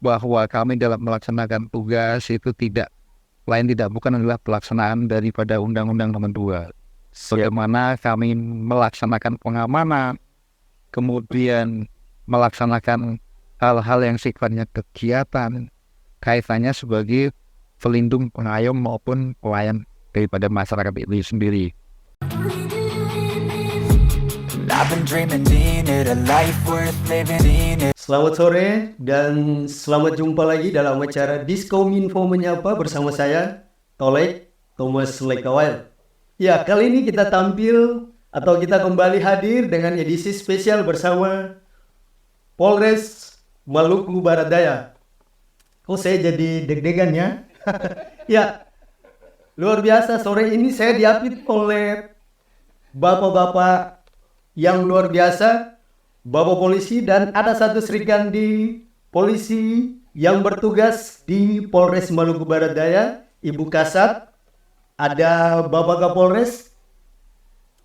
bahwa kami dalam melaksanakan tugas itu bukan adalah pelaksanaan daripada Undang-Undang Nomor 2. Bagaimana kami melaksanakan pengamanan, kemudian melaksanakan hal-hal yang sifatnya kegiatan, kaitannya sebagai pelindung, pengayom maupun pelayan daripada masyarakat itu sendiri. Selamat sore dan selamat jumpa lagi dalam acara Diskominfo Menyapa bersama saya, Tolek Thomas Lekawail. Ya, kali ini kita kembali hadir dengan edisi spesial bersama Polres Maluku Barat Daya. Kok saya jadi deg-degan ya? Ya, luar biasa, sore ini saya diapit oleh bapak-bapak yang luar biasa, bapak polisi, dan ada satu serikandi polisi yang bertugas di Polres Maluku Barat Daya, Ibu Kasat, ada bapak Kapolres,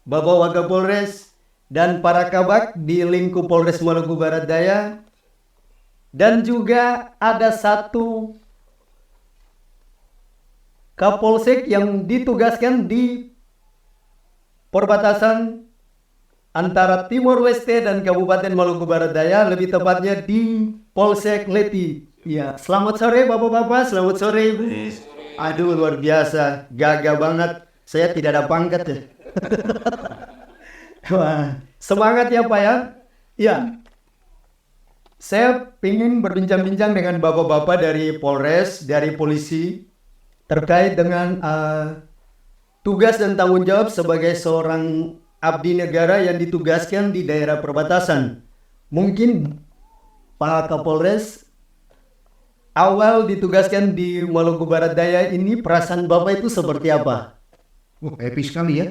bapak Wakapolres, dan para kabak di lingkup Polres Maluku Barat Daya, dan juga ada satu Kapolsek yang ditugaskan di perbatasan antara Timor Leste dan Kabupaten Maluku Barat Daya, lebih tepatnya di Polsek Leti. Ya, selamat sore bapak-bapak, selamat sore ibu. Aduh, luar biasa, gagah banget. Saya tidak ada pangkat ya. Wah, semangat ya Pak ya. Ya, saya ingin berbincang-bincang dengan bapak-bapak dari Polres, dari polisi, terkait dengan tugas dan tanggung jawab sebagai seorang abdi negara yang ditugaskan di daerah perbatasan. Mungkin Pak Kapolres awal ditugaskan di Maluku Barat Daya ini, perasaan Bapak itu seperti apa? Happy sekali ya.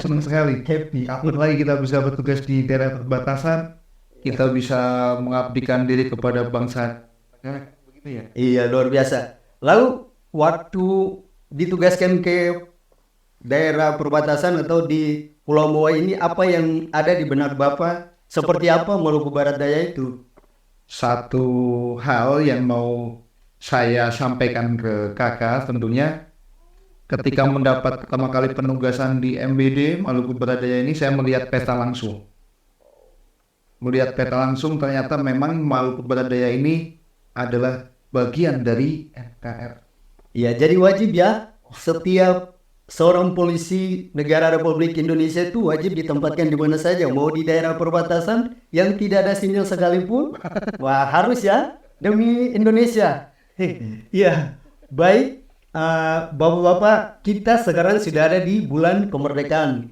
Senang sekali. Happy. Apalagi kita bisa bertugas di daerah perbatasan, kita bisa mengabdikan diri kepada bangsa. Begitu ya. Iya, luar biasa. Lalu waktu ditugaskan ke daerah perbatasan atau di Pulau Moa ini, apa yang ada di benak Bapak? Seperti apa Maluku Barat Daya itu? Satu hal yang mau saya sampaikan ke kakak tentunya, ketika mendapat pertama kali penugasan di MBD Maluku Barat Daya ini, saya melihat peta langsung. Ternyata memang Maluku Barat Daya ini adalah bagian dari NKR. Ya, jadi wajib ya, setiap seorang polisi negara Republik Indonesia itu wajib ditempatkan di mana saja, mau di daerah perbatasan yang tidak ada sinyal sekalipun. Wah, harus ya, demi Indonesia. Iya, baik. Bapak-bapak, kita sekarang sudah ada di bulan kemerdekaan.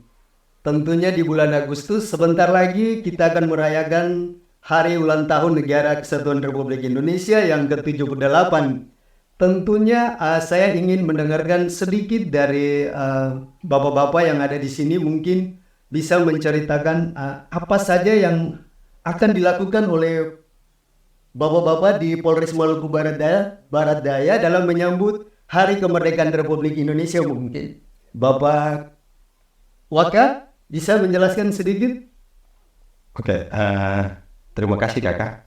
Tentunya di bulan Agustus, sebentar lagi kita akan merayakan Hari Ulang Tahun Negara Kesatuan Republik Indonesia yang ke-78. Tentunya saya ingin mendengarkan sedikit dari bapak-bapak yang ada di sini, mungkin bisa menceritakan apa saja yang akan dilakukan oleh bapak-bapak di Polres Maluku Barat Daya dalam menyambut Hari Kemerdekaan Republik Indonesia. Mungkin Bapak Waka bisa menjelaskan sedikit? Oke, terima kasih kakak.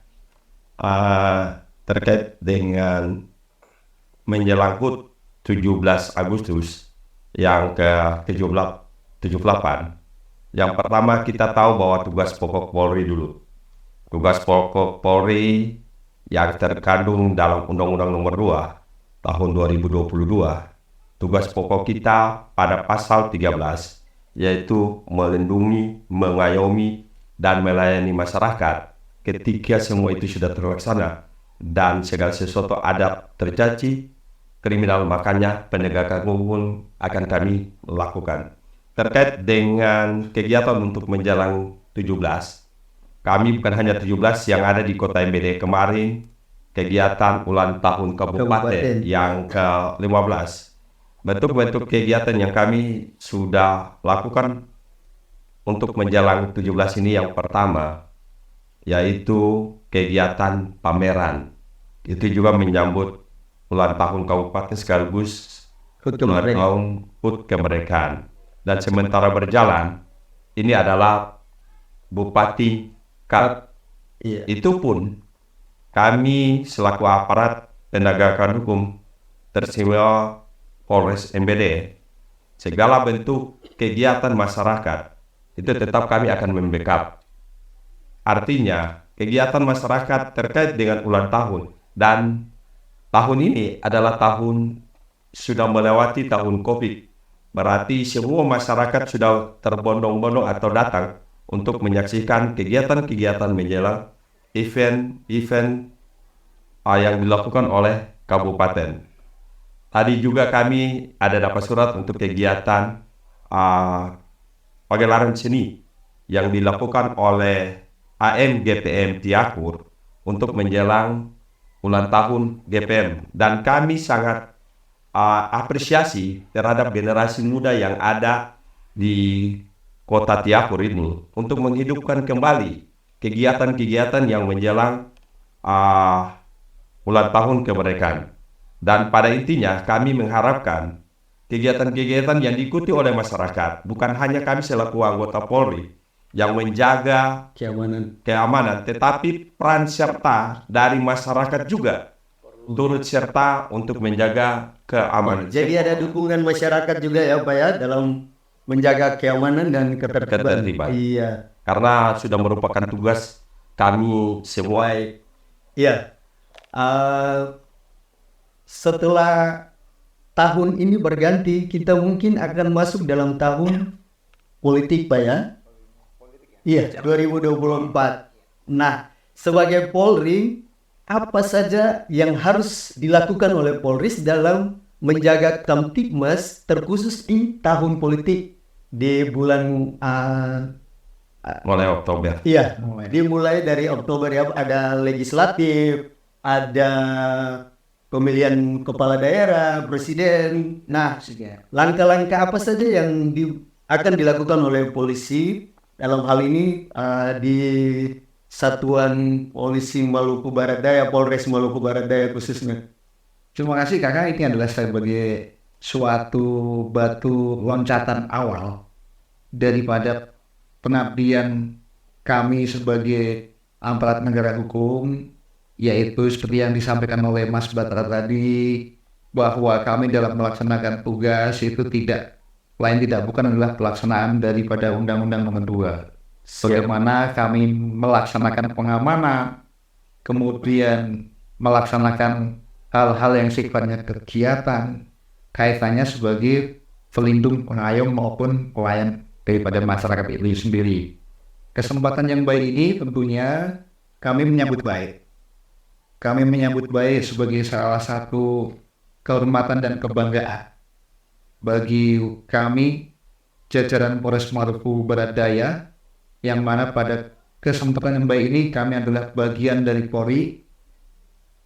Terkait dengan menyangkut 17 Agustus yang ke-78. Yang pertama kita tahu bahwa tugas pokok Polri dulu. Tugas pokok Polri yang terkandung dalam Undang-Undang Nomor 2 tahun 2022. Tugas pokok kita pada pasal 13 yaitu melindungi, mengayomi, dan melayani masyarakat ketika semua itu sudah terlaksana dan segala sesuatu ada terjadi kriminal, makanya penegakan hukum akan kami lakukan. Terkait dengan kegiatan untuk menjelang 17, kami bukan hanya 17 yang ada di kota MBD kemarin, kegiatan ulang tahun kabupaten yang ke-15. Bentuk-bentuk kegiatan yang kami sudah lakukan untuk menjelang 17 ini, yang pertama yaitu kegiatan pameran. Itu juga menyambut ulang tahun kabupaten sekaligus ulang tahun HUT kemerdekaan. Dan sementara berjalan, ini adalah Bupati Kap. Itu pun kami selaku aparat penegakan hukum teristimewa Polres MBD, segala bentuk kegiatan masyarakat itu tetap kami akan membackup. Artinya, kegiatan masyarakat terkait dengan ulang tahun, dan tahun ini adalah tahun sudah melewati tahun COVID. Berarti semua masyarakat sudah terbondong-bondong atau datang untuk menyaksikan kegiatan-kegiatan menjelang event-event yang dilakukan oleh kabupaten. Tadi juga kami ada dapat surat untuk kegiatan pagelaran seni yang dilakukan oleh AMGPM Tiakur untuk menjelang ulang tahun GPM. Dan kami sangat apresiasi terhadap generasi muda yang ada di kota Tiakur ini untuk menghidupkan kembali kegiatan-kegiatan yang menjelang ulang tahun kemerdekaan. Dan pada intinya kami mengharapkan kegiatan-kegiatan yang diikuti oleh masyarakat, bukan hanya kami selaku anggota Polri yang menjaga keamanan, tetapi peran serta dari masyarakat juga turut serta untuk menjaga keamanan. Jadi ada dukungan masyarakat juga ya Pak ya dalam menjaga keamanan dan ketertiban. Iya. Karena sudah merupakan tugas kami semua. Iya. Setelah tahun ini berganti, kita mungkin akan masuk dalam tahun politik Pak ya. Iya, 2024. Nah, sebagai Polri, apa saja yang harus dilakukan oleh Polri dalam menjaga Kamtibmas terkhusus di tahun politik di bulan mulai Oktober. Iya, dimulai dari Oktober ya, ada legislatif, ada pemilihan kepala daerah, presiden. Nah, langkah-langkah apa saja yang akan dilakukan oleh polisi dalam hal ini di Satuan Polisi Maluku Barat Daya, Polres Maluku Barat Daya khususnya? Terima kasih Kakak, ini adalah sebagai suatu batu loncatan awal daripada pengabdian kami sebagai aparat negara hukum, yaitu seperti yang disampaikan oleh Mas Batra tadi, bahwa kami dalam melaksanakan tugas itu bukan adalah pelaksanaan daripada Undang-Undang Nomor 2. Bagaimana kami melaksanakan pengamanan, kemudian melaksanakan hal-hal yang sifatnya kegiatan, kaitannya sebagai pelindung, pengayom maupun pelayan daripada masyarakat itu sendiri. Kesempatan yang baik ini tentunya kami menyambut baik. Kami menyambut baik sebagai salah satu kehormatan dan kebanggaan bagi kami jajaran Polres Maluku Barat Daya, yang mana pada kesempatan yang baik ini kami adalah bagian dari Polri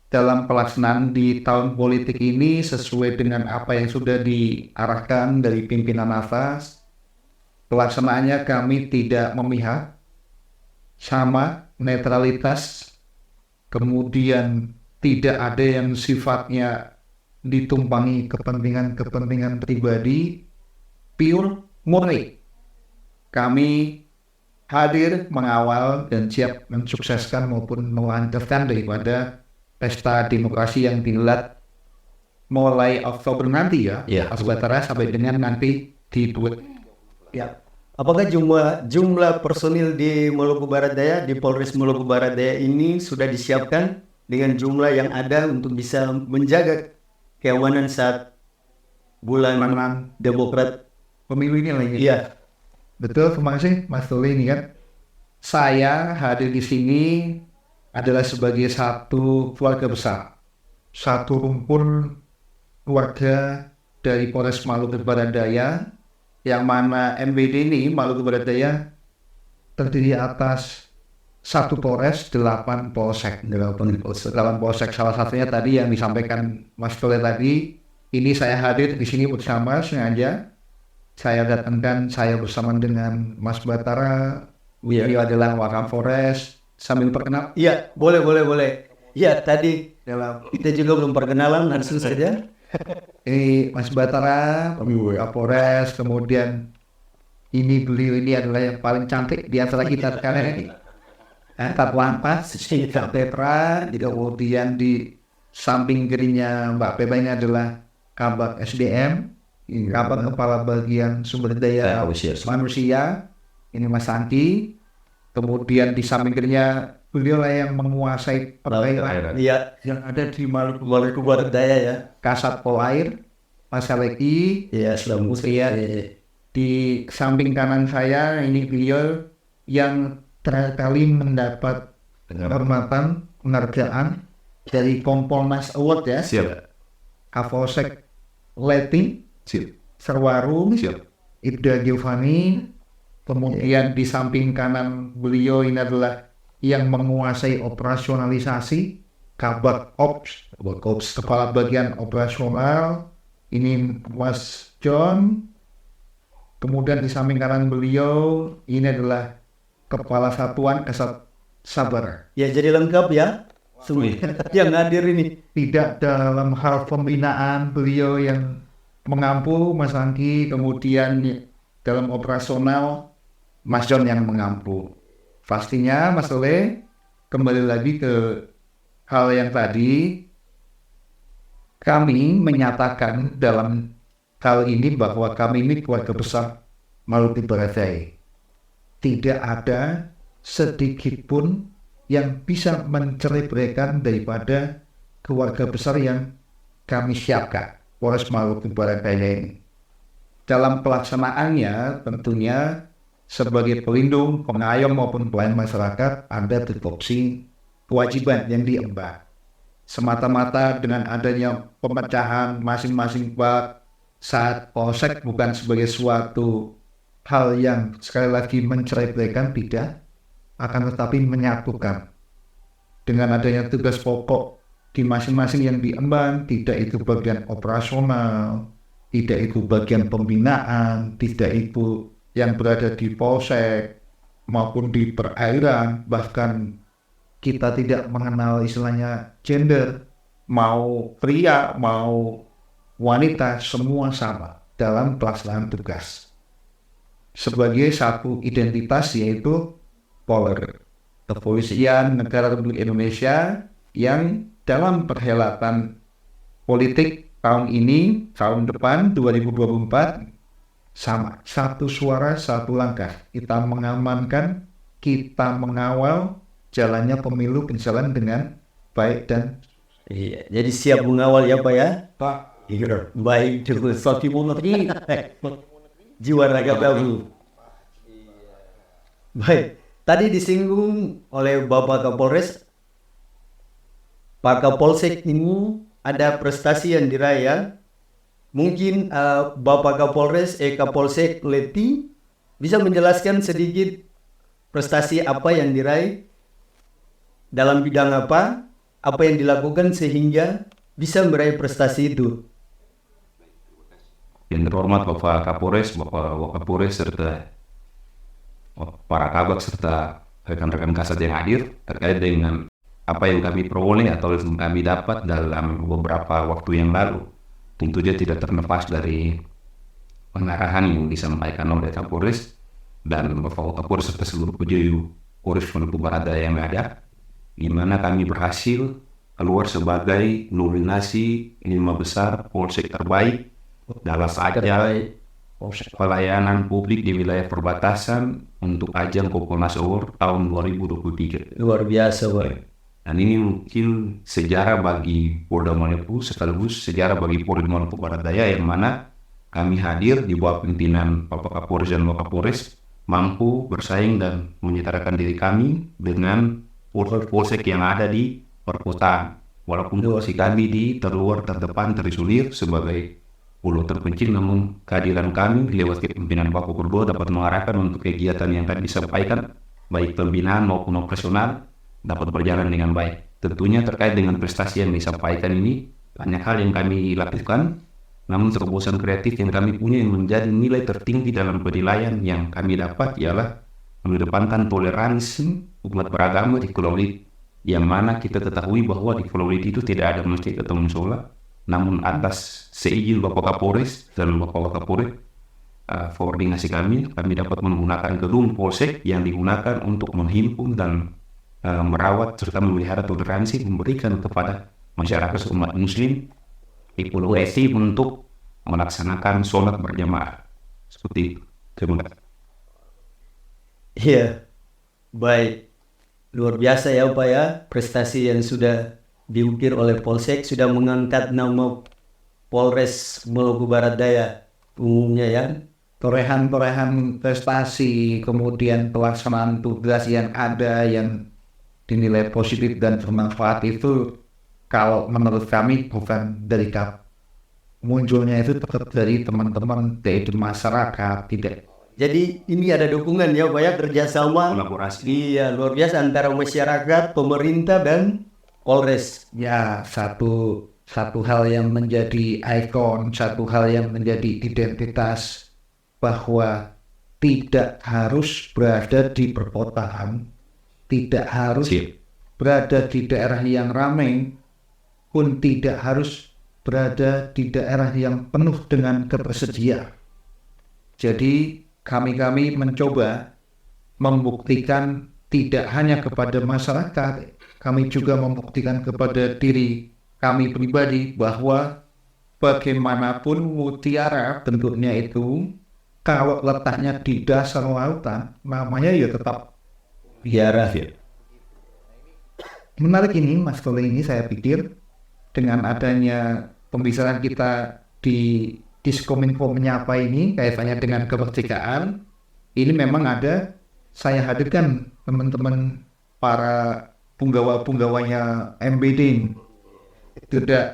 dalam pelaksanaan di tahun politik ini sesuai dengan apa yang sudah diarahkan dari pimpinan atas. Pelaksanaannya kami tidak memihak, sama, netralitas, kemudian tidak ada yang sifatnya ditumpangi kepentingan pribadi, pure murni. Kami hadir mengawal dan siap mensukseskan maupun melancarkan daripada pesta demokrasi yang digelar mulai Oktober nanti ya, Mas Batara, sampai dengan nanti di ya. Apakah jumlah personil di Maluku Barat Daya, di Polres Maluku Barat Daya ini sudah disiapkan dengan jumlah yang ada untuk bisa menjaga keamanan saat bulan Demokrat pemilu ini lagi? Iya. Betul, terima kasih Mas Tuli. Ini kan saya hadir di sini adalah sebagai satu keluarga besar, satu rumpun keluarga dari Polres Maluku Barat Daya, yang mana MBD ini Maluku Barat Daya terdiri atas satu Polres, 8 Polsek. 8 Polsek, salah satunya tadi yang disampaikan Mas Tuli tadi. Ini saya hadir di sini bersama sengaja. Saya datangkan, saya bersama dengan Mas Batara, beliau adalah Wakapolres. Sambil perkenal. Iya, boleh. Iya, tadi kita juga belum perkenalan, langsung saja. Ini Mas Batara, Wakapolres, kemudian beliau ini adalah yang paling cantik di antara kita sekarang ini. Tatlantas, Kak Petra, kemudian di samping kirinya Mbak Pepa ini adalah Kabak SDM, Kabak Kepala Bagian Sumber Daya Manusia, ini Mas Santi. Kemudian di samping kirinya beliau lah yang menguasai perairan Iya, yang ada di Maluku Barat Daya ya. Kasat Polair, Mas Saleki. Iya, selamat. Kemudian di samping kanan saya ini beliau yang terakhir kali mendapat penghormatan penghargaan dari Kompolnas Award ya. Siap. Kapolsek Leti, Serwaru, Ibda Giovanni. Kemudian di samping kanan beliau ini adalah yang menguasai operasionalisasi, Kabak Ops, Kepala Bagian Operasional, ini Mas John. Kemudian di samping kanan beliau ini adalah Kepala Satuan Kasat Sabar. Ya, jadi lengkap ya. Semua yang hadir ini. Tidak dalam hal pembinaan beliau yang mengampu Mas Angki, kemudian dalam operasional Mas John yang mengampu. Pastinya Mas Ole kembali lagi ke hal yang tadi, kami menyatakan dalam hal ini bahwa kami ini keluarga besar Maluku Barat Daya. Tidak ada sedikit pun yang bisa menceritakan daripada keluarga besar yang kami siapkan, Polres Maluku Barat Daya ini. Dalam pelaksanaannya tentunya sebagai pelindung, pengayom maupun pelayan masyarakat ada tupoksi kewajiban yang diemban. Semata-mata dengan adanya pemecahan masing-masing bab saat polsek bukan sebagai suatu hal yang sekali lagi menceritakan, tidak, akan tetapi menyatukan. Dengan adanya tugas pokok di masing-masing yang diemban, tidak itu bagian operasional, tidak itu bagian pembinaan, tidak itu yang berada di polsek maupun di perairan, bahkan kita tidak mengenal istilahnya gender, mau pria, mau wanita, semua sama dalam pelaksanaan tugas. Sebagai satu identitas yaitu Polri, Kepolisian Negara Republik Indonesia, yang dalam perhelatan politik tahun ini, tahun depan 2024, sama, satu suara, satu langkah. Kita mengamankan, kita mengawal jalannya pemilu berjalan dengan baik dan Iya, jadi siap mengawal ya Pak ya. Pak. Iya, baik cukup satu monotri. Jiwa raga baru. Baik, tadi disinggung oleh Bapak Kapolres, Pak Kapolsek ini ada prestasi yang diraih. Mungkin Bapak Kapolres, Kapolsek Leti bisa menjelaskan sedikit prestasi apa yang diraih, dalam bidang apa yang dilakukan sehingga bisa meraih prestasi itu. Yang terhormat Bapak Kapolres, Bapak Wakapolres, serta para kabak serta rekan-rekan kasat yang hadir terkait dengan apa yang kami peroleh atau yang kami dapat dalam beberapa waktu yang lalu. Tentu dia tidak terlepas dari pengarahan yang disampaikan oleh Kapolres dan Bapak Kapolres serta seluruh pejabat Polres Maluku Barat Daya yang ada, di mana kami berhasil keluar sebagai nominasi 5 besar Polsek terbaik dalam ajang pelayanan publik di wilayah perbatasan untuk ajang Kompolnas Award tahun 2023. Luar biasa, Pak. Dan ini mungkin sejarah bagi Polda Maluku sekaligus sejarah bagi Polri Maluku Barat Daya, yang mana kami hadir di bawah pimpinan Bapak Kapolres dan Wakapolres mampu bersaing dan menyetarakan diri kami dengan polsek yang ada di perkotaan. Walaupun posisi kami di terluar, terdepan, terisolir sebagai pulau terpencil, namun kehadiran kami lewat pimpinan Bapak berdua dapat mengarahkan untuk kegiatan yang tadi disampaikan, baik pembinaan maupun operasional, dapat berjalan dengan baik. Tentunya terkait dengan prestasi yang disampaikan ini, banyak hal yang kami lakukan, namun terobosan kreatif yang kami punya yang menjadi nilai tertinggi dalam penilaian yang kami dapat ialah mengedepankan toleransi umat beragama di Pulau Liti, yang mana kita ketahui bahwa di Pulau Liti itu tidak ada masjid atau musola, namun atas seizin Bapak Kapolres dan Bapak Wakapolres, koordinasi kami dapat menggunakan gedung polsek yang digunakan untuk menghimpun dan merawat serta memelihara toleransi, memberikan kepada masyarakat umat muslim di Pulau Esi untuk melaksanakan sholat berjamaah seperti itu. Terima kasih. Iya, baik. Luar biasa ya Pak ya, prestasi yang sudah diukir oleh Polsek, sudah mengangkat nama Polres Maluku Barat Daya umumnya ya. Torehan-torehan prestasi, kemudian pelaksanaan tugas yang ada yang dinilai positif dan bermanfaat itu kalau menurut kami bukan dari munculnya itu tetap dari teman-teman yaitu masyarakat, tidak. Jadi ini ada dukungan ya Pak ya, kerjasama. Kolaborasi. Iya, luar biasa antara masyarakat, pemerintah dan Polres. Ya, satu hal yang menjadi ikon, satu hal yang menjadi identitas bahwa tidak harus berada di perkotaan, tidak harus berada di daerah yang ramai, pun tidak harus berada di daerah yang penuh dengan ketersediaan. Jadi kami mencoba membuktikan tidak hanya kepada masyarakat, kami juga membuktikan kepada diri kami pribadi bahwa bagaimanapun mutiara bentuknya itu, kalau letaknya di dasar lautan, namanya ya tetap Biara. menarik ini, Mas Kole, ini saya pikir dengan adanya pembicaraan kita di Diskominfo Menyapa ini kaitannya dengan kemerdekaan, ini memang ada, saya hadirkan teman-teman para punggawa-punggawanya MBD. Tidak,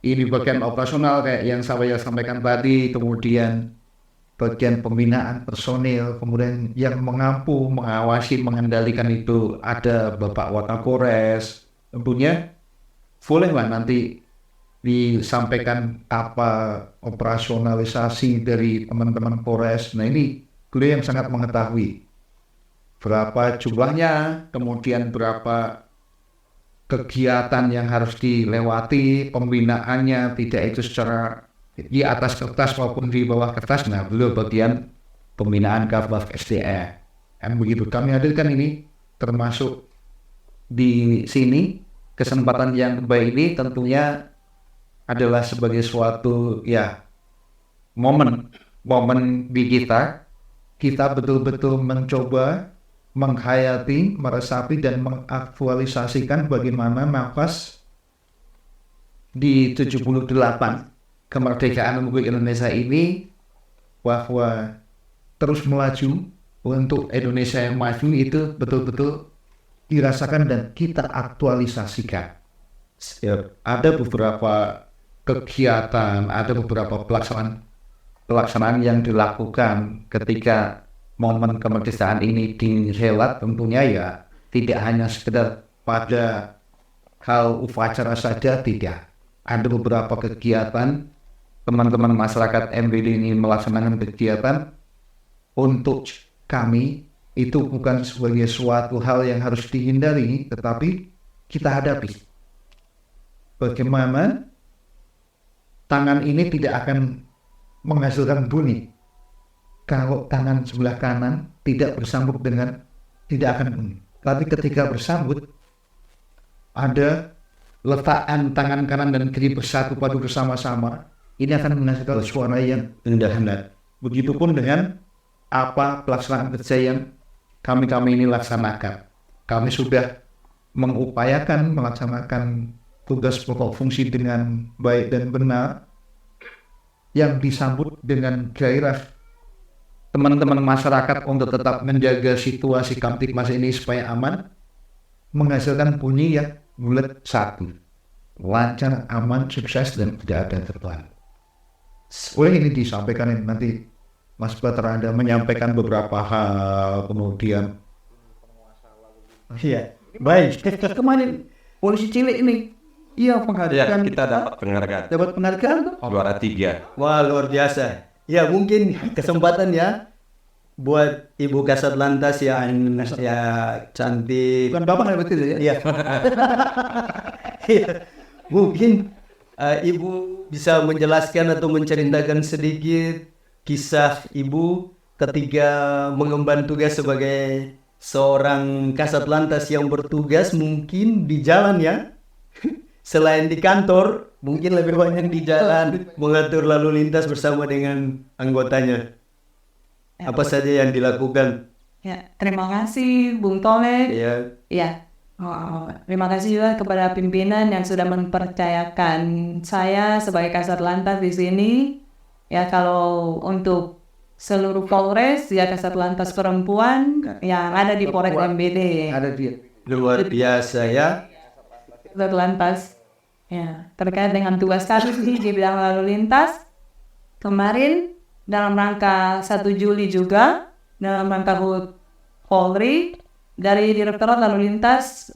ini bagian operasional kayak yang saya sampaikan tadi, kemudian bagian pembinaan personil, kemudian yang mengampu, mengawasi, mengendalikan itu ada Bapak Wakapolres. Tentunya bolehlah nanti disampaikan apa operasionalisasi dari teman-teman Polres. Nah ini beliau yang sangat mengetahui berapa jumlahnya, kemudian berapa kegiatan yang harus dilewati, pembinaannya tidak itu secara di atas kertas maupun di bawah kertas. Nah, beliau bagian pembinaan Kabaf SDM. Begitu kami hadirkan ini termasuk di sini. Kesempatan yang baik ini tentunya adalah sebagai suatu ya momen di kita betul-betul mencoba menghayati, meresapi dan mengaktualisasikan bagaimana nafas di 78 kemerdekaan Republik Indonesia ini, bahwa terus melaju untuk Indonesia yang maju itu betul-betul dirasakan dan kita aktualisasikan. Ada beberapa kegiatan, ada beberapa pelaksanaan yang dilakukan ketika momen kemerdekaan ini dihelat, tentunya ya tidak hanya sekedar pada hal upacara saja, tidak. Ada beberapa kegiatan teman-teman masyarakat MBD ini melaksanakan kegiatan untuk kami itu bukan sebagai suatu hal yang harus dihindari, tetapi kita hadapi. Bagaimana tangan ini tidak akan menghasilkan bunyi kalau tangan sebelah kanan tidak bersambut dengan, tidak akan bunyi. Tapi ketika bersambut, ada letakkan tangan kanan dan kiri bersatu padu bersama-sama, ini akan menghasilkan suara yang indah. Begitupun dengan apa pelaksanaan kerja yang kami ini laksanakan. Kami sudah mengupayakan melaksanakan tugas pokok fungsi dengan baik dan benar, yang disambut dengan gairah teman-teman masyarakat untuk tetap menjaga situasi Kamtipmas ini supaya aman, menghasilkan bunyi yang bulat satu, lancar, aman, sukses, dan tidak ada terbang. Boleh ini disampaikan nanti Mas Bater Anda menyampaikan beberapa hal, kemudian Iya, baik. kemarin polisi cilik ini Ya, kita dapat penghargaan juara 3. Wah, luar biasa. Ya, mungkin kesempatan ya buat Ibu Kasat Lantas yang ya cantik. bukan bapak nggak betul ya? Iya. Iya. Mungkin Ibu bisa menjelaskan atau menceritakan sedikit kisah Ibu ketika mengemban tugas sebagai seorang kasat lantas yang bertugas mungkin di jalan ya. Selain di kantor, mungkin lebih banyak di jalan mengatur lalu lintas bersama dengan anggotanya. Apa saja yang dilakukan? Ya, terima kasih Bung Tole. Ya, Ya, terima kasih juga kepada pimpinan yang sudah mempercayakan saya sebagai kasat lantas di sini. Ya, kalau untuk seluruh Polres, ya kasat lantas perempuan yang ada di Polres MBD. Ada dia. luar biasa ya. Kasat lantas, ya, terkait dengan tugas kami di bidang lalu lintas. Kemarin dalam rangka 1 Juli juga, dalam rangka HUT Polri, dari Direktorat Lalu Lintas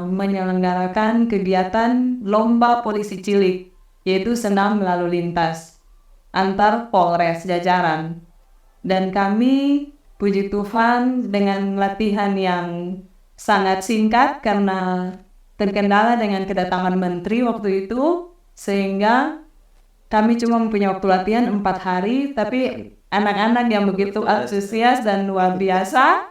menyelenggarakan kegiatan Lomba Polisi Cilik, yaitu senam lalu lintas antar Polres jajaran. Dan kami, puji Tuhan, dengan latihan yang sangat singkat karena terkendala dengan kedatangan menteri waktu itu, sehingga kami cuma mempunyai waktu latihan 4 hari, tapi anak-anak yang begitu antusias dan luar biasa,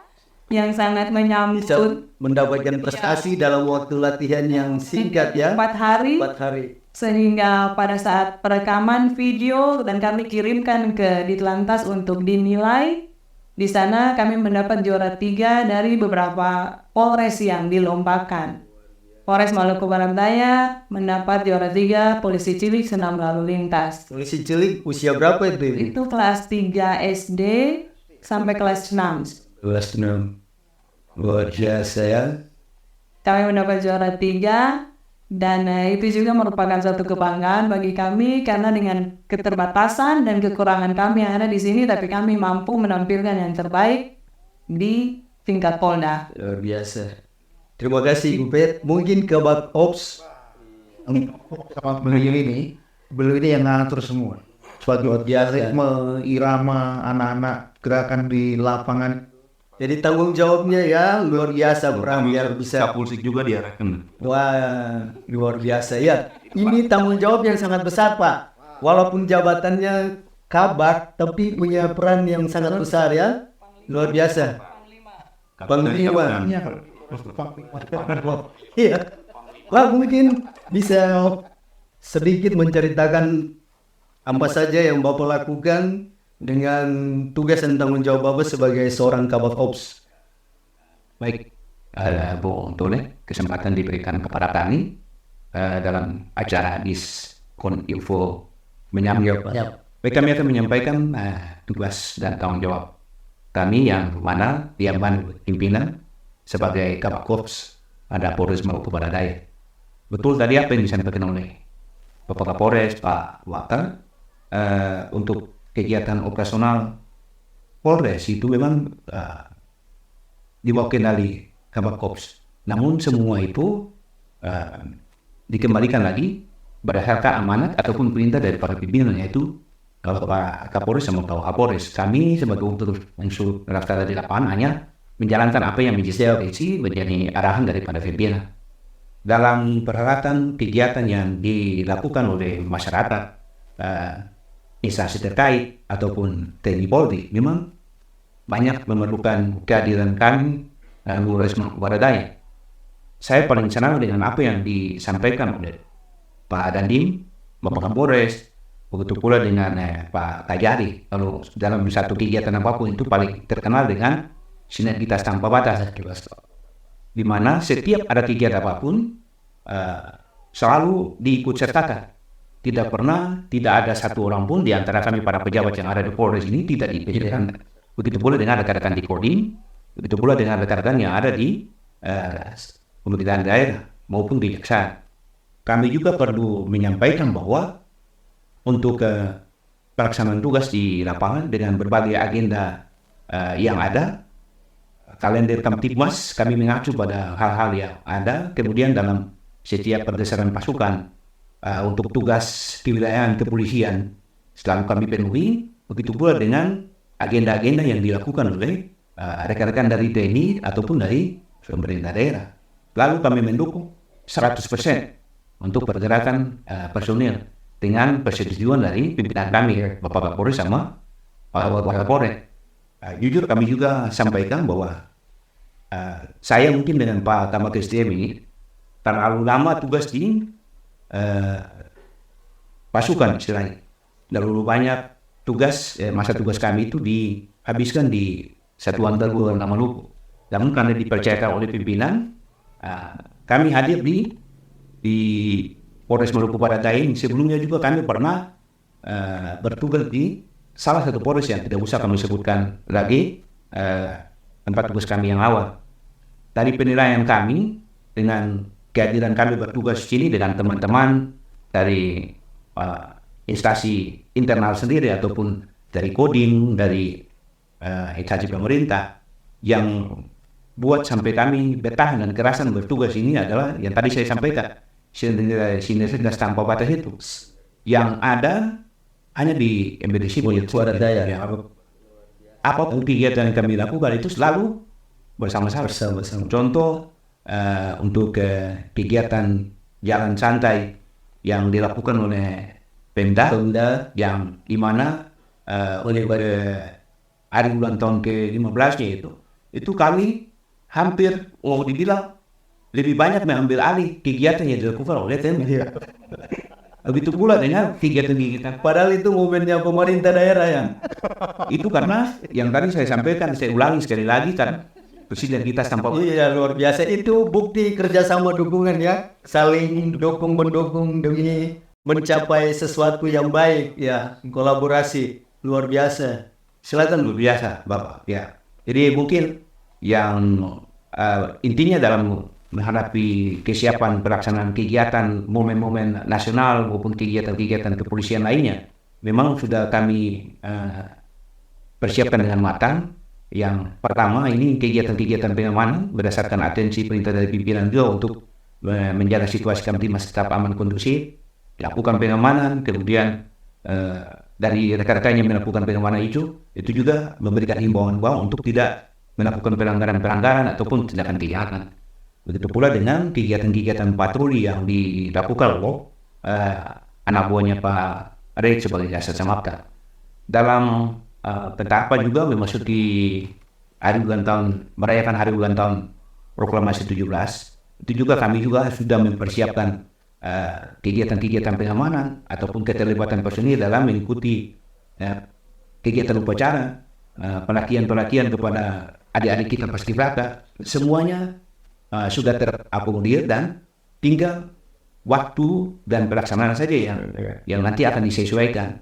yang sangat Bisa menyambut mendapatkan prestasi dalam waktu latihan yang singkat ya. 4 hari, 4 hari. sehingga pada saat perekaman video dan kami kirimkan ke Ditlantas untuk dinilai, di sana kami mendapat juara 3 dari beberapa Polres yang dilombakan. Polres Maluku Barat Daya mendapat juara 3 polisi cilik senam lalu lintas. Polisi cilik usia berapa itu? Itu kelas 3 SD sampai kelas 6. Kelas 6. Luar biasa ya. Kami mendapat juara 3 dan itu juga merupakan suatu kebanggaan bagi kami karena dengan keterbatasan dan kekurangan kami yang ada di sini, tapi kami mampu menampilkan yang terbaik di tingkat Polda. Luar biasa. Terima kasih Gupet. Mungkin ke Bak Ops. Sama beliau ini yang ngatur semua. Suatu ritme, irama, anak-anak gerakan di lapangan. Jadi tanggung jawabnya ya luar biasa Bram, biar bisa. Kapolsek juga diarahkan. Wah, luar biasa ya. Ini tanggung jawab yang sangat besar Pak. Walaupun jabatannya kabak, tapi punya peran yang sangat besar ya. Luar biasa. Panglima. Iya. Wah, mungkin bisa sedikit menceritakan apa saja yang Bapak lakukan dengan tugas dan tanggung jawab Bapak sebagai seorang Kabak Ops. Baik, Bung Tole, kesempatan diberikan kepada kami dalam acara Diskoninfo menyambut. Baik, kami akan menyampaikan tugas dan tanggung jawab kami yang mana diemban pimpinan sebagai Kabak Ops ada Polres Maluku Barat Daya. Betul tadi apa yang disampaikan oleh Bapak Kapolres, Pak Wakar, untuk kegiatan operasional Polres itu memang di bawah kendali Kabak Ops. Namun semua itu dikembalikan lagi berdasarkan amanat ataupun perintah dari para pimpinan, yaitu kalau Pak Kapolres sama Pak Kapolres. Kami sebagai unsur pelaksana di lapangan hanya menjalankan apa yang menjadi arahan daripada pimpinan. Dalam peralatan kegiatan yang dilakukan oleh masyarakat, instansi terkait ataupun TNI Polri, memang banyak memerlukan kehadiran kami Polres Maluku Barat Daya. Saya paling senang dengan apa yang disampaikan oleh Pak Dandim, Bapak Kapolres, begitu pula dengan Pak Tajari. Kalau dalam satu kegiatan apapun itu paling terkenal dengan sinergitas tanpa batas, di mana setiap ada kegiatan apapun selalu diikut sertakan. Tidak ada satu orang pun di antara kami para pejabat yang ada di Polres ini tidak dipikirkan. Begitu pula dengan rekan-rekan di Kodim, begitu pula dengan rekan-rekan yang ada di pemerintahan daerah maupun di Jaksa. Kami juga perlu menyampaikan bahwa untuk pelaksanaan tugas di lapangan dengan berbagai agenda yang ada, kalender Kamtibmas kami mengacu pada hal-hal yang ada. Kemudian dalam setiap pergeseran pasukan untuk tugas kewilayahan kepolisian selalu kami penuhi. Begitu pula dengan agenda-agenda yang dilakukan oleh rekan-rekan dari TNI ataupun dari pemerintah daerah. Lalu kami mendukung 100% untuk pergerakan personil dengan persetujuan dari pimpinan kami, Bapak Kapolres sama Pak Kapolres. Jujur kami juga sampaikan bahwa saya mungkin dengan Pak Tamak SDM ini terlalu lama tugas di pasukan istilahnya. Terlalu banyak tugas, masa tugas kami itu dihabiskan di Satuan Tergolongan Maluku. Namun karena dipercayakan oleh pimpinan, kami hadir di Polres Maluku Barat Daya. Sebelumnya juga kami pernah bertugas di salah satu Polres yang tidak usah kami sebutkan lagi, tempat tugas kami yang awal. Dari penilaian kami dengan kehadiran kami bertugas di sini dengan teman-teman dari instansi internal sendiri ataupun dari Kodim, dari instansi pemerintah yang buat sampai kami bertahan dan kerasan bertugas ini adalah yang tadi saya sampaikan, sinergitas tanpa batas itu yang ada hanya di MBDC Barat Daya. ya, apapun kegiatan yang kami lakukan itu selalu bersama-sama. Contoh untuk kegiatan jalan santai yang dilakukan oleh Pemda yang dimana oleh hari ulang tahun ke-15-nya itu kami hampir mau dibilang lebih banyak mengambil alih kegiatan yang dilakukan oleh Pemda. Begitu pula dengan kegiatan-kegiatan. Padahal itu momennya pemerintah daerah ya. Itu karena yang tadi saya sampaikan, saya ulangi sekali lagi kan, sinergitas tanpa Iya, luar biasa. Itu bukti kerjasama dukungan ya, saling dukung mendukung demi mencapai sesuatu yang baik ya, kolaborasi luar biasa. silakan luar biasa Bapak ya. Jadi mungkin yang intinya dalam menghadapi kesiapan pelaksanaan kegiatan momen-momen nasional maupun kegiatan-kegiatan kepolisian lainnya memang sudah kami persiapkan dengan matang. Yang pertama ini kegiatan-kegiatan pengamanan berdasarkan atensi perintah dari pimpinan juga untuk menjaga situasi Kamtibmas tetap aman kondusif, lakukan pengamanan, kemudian dari rekan-rekan yang melakukan pengamanan itu juga memberikan himbauan bahwa untuk tidak melakukan pelanggaran-pelanggaran ataupun tindakan kejahatan. Begitu pula dengan kegiatan-kegiatan patroli yang dilakukan oleh anak buahnya Pak Rey sebagai Kasat Samapta. Dalam petapa juga memasuki hari ulang tahun, merayakan hari ulang tahun proklamasi 17, itu juga kami juga sudah mempersiapkan kegiatan-kegiatan pengamanan ataupun keterlibatan personil dalam mengikuti kegiatan upacara, pelatihan-pelatihan kepada adik-adik kita paskibraka, semuanya sudah terakomodir dan tinggal waktu dan pelaksanaan saja yang nanti akan disesuaikan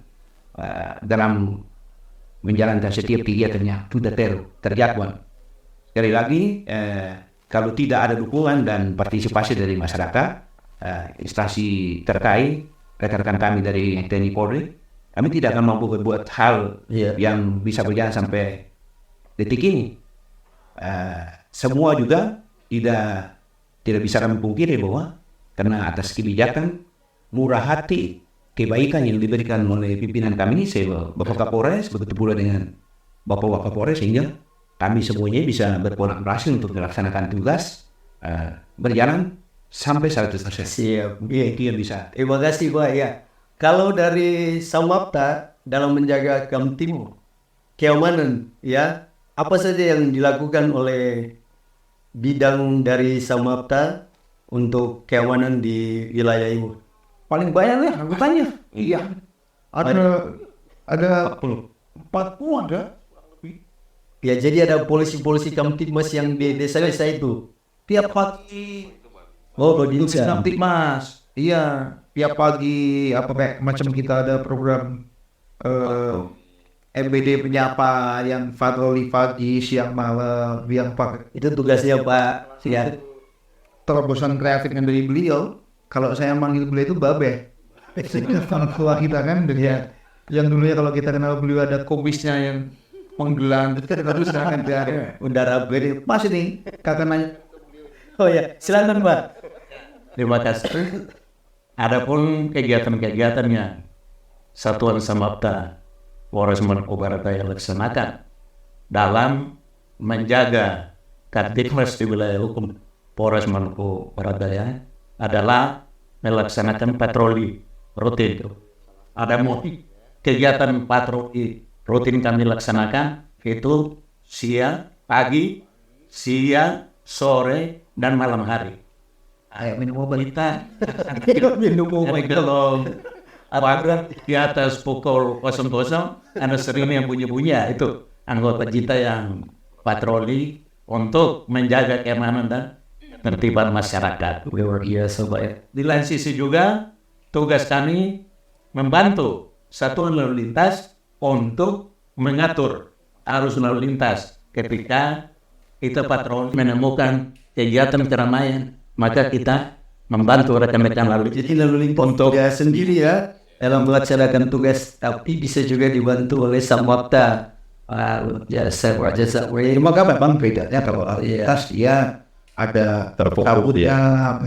dalam menjalankan setiap kegiatannya sudah terjadwal. Sekali lagi, kalau tidak ada dukungan dan partisipasi dari masyarakat, instansi terkait, rekan-rekan kami dari TNI Polri, kami tidak akan mampu berbuat hal yang bisa berjalan sampai detik ini. Semua juga tidak bisa kami pungkiri bahwa karena atas kebijakan, murah hati, kebaikan yang diberikan oleh pimpinan kami ini, Bapak Kapolres, begitu pula dengan Bapak Wakapolres, sehingga kami semuanya bisa berkolaborasi untuk melaksanakan tugas berjalan sampai 100%. Siap. Itu yang bisa. Terima kasih Pak ya. Kalau dari Samapta dalam menjaga Kamtibmas keamanan ya, apa saja yang dilakukan oleh bidang dari Samapta untuk keamanan di wilayah Ibu? Paling banyak ya anggotanya. Iya. Ada 40 ada. Ya, jadi ada polisi-polisi Kamtibmas yang di desa-desa itu. Tiap pagi. Oh, Kodinsa. Kamtibmas. Iya, tiap pagi macam kita ada program MBD penyapa yang patroli pagi, siang, malam, yang pakai Itu tugasnya Pak. Ya. terobosan kreatif yang dari beliau. Kalau saya manggil beliau itu Babe. Orang tua kita kan, dengan yang dulunya kalau kita kenal beliau ada komisnya yang menggelang, terus akan dia Udah rapi. Mas ini kakak nanya. Oh ya, silakan Pak. Terima kasih. Adapun kegiatan-kegiatannya Satuan Samapta Polres Maluku Barat Daya laksanakan dalam menjaga Kamtibmas di wilayah hukum Polres Maluku Barat Daya adalah melaksanakan patroli rutin. Ada kegiatan patroli rutin kami laksanakan itu siang, pagi, siang, sore, dan malam hari. Ayo minum obat. Kita jadi kalau apa di atas pukul 00 ada sering yang bunyi-bunyi ya, itu anggota kita yang patroli untuk menjaga keamanan dan tertiban masyarakat. Luar biasa Pak ya. Di lain sisi juga tugas kami membantu satuan lalu lintas untuk mengatur arus lalu lintas ketika kita patroli menemukan kegiatan keramaian, maka kita membantu rekan-rekan lalu lintas. Jadi lalu lintas Untuk- tidak sendiri ya dalam melaksanakan tugas, tapi bisa juga dibantu oleh Samapta. Jasa Maka memang bedanya kalau lalu lintas dia ada Terfokus ya.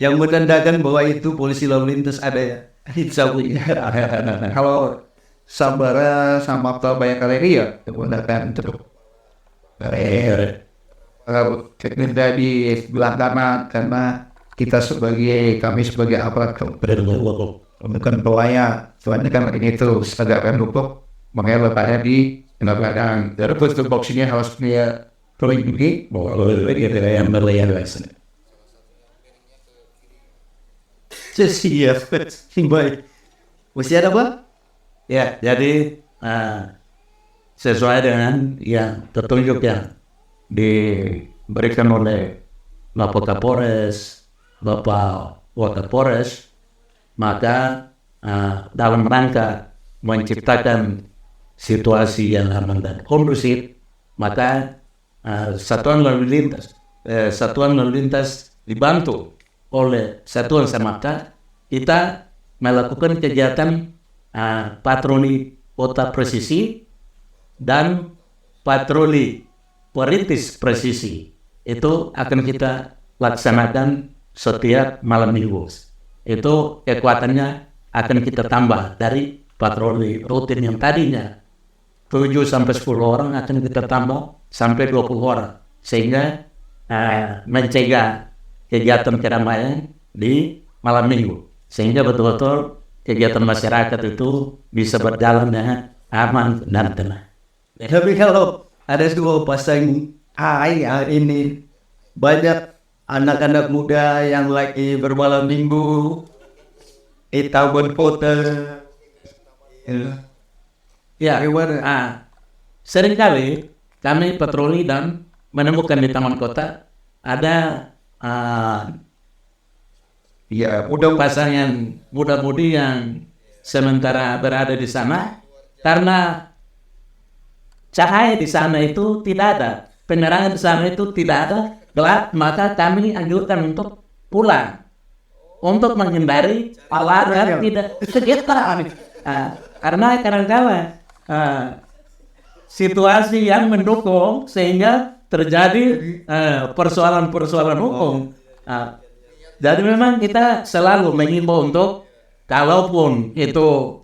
yang menandakan bahwa itu polisi lalu lintas ada ya. Kalau Sabara sama Bayangkari ya menggunakan untuk kita di sebelah kanan karena kami sebagai aparat bukan pelayan, soalnya kan ini tuh penegakan hukum makanya letaknya di penegakan. Jadi postur box ini harus punya pelindungi yang berlayar. Siap. Baik. Masih ada Pak? Ya, jadi sesuai dengan yang tertunjuk yang diberikan oleh Bapak Kapolres, Bapak Wakapolres, maka dalam rangka menciptakan situasi yang aman dan kondusif, maka satuan lalu lintas dibantu oleh satuan Samapta, kita melakukan kegiatan patroli kota presisi dan patroli perintis presisi. Itu akan kita laksanakan setiap malam minggu. Itu kekuatannya akan kita tambah dari patroli rutin yang tadinya 7-10 orang akan kita tambah sampai 20 orang, sehingga mencegah kegiatan keramaian di malam minggu, sehingga betul-betul kegiatan masyarakat itu bisa berjalan dengan aman dan tenang. Tapi kalau ada dua pasang ini banyak anak-anak muda yang lagi bermalam minggu di taman kota. Ya, seringkali kami patroli dan menemukan di taman kota ada pasangan muda-mudi yang sementara berada di sana karena cahaya di sana itu tidak ada, penerangan di sana itu tidak ada, gelap, maka kami anjurkan untuk pulang untuk menghindari alat tidak sekitar. Karena kadang-kadang situasi yang mendukung sehingga terjadi persoalan-persoalan hukum. Jadi memang kita selalu mengimbau untuk kalaupun itu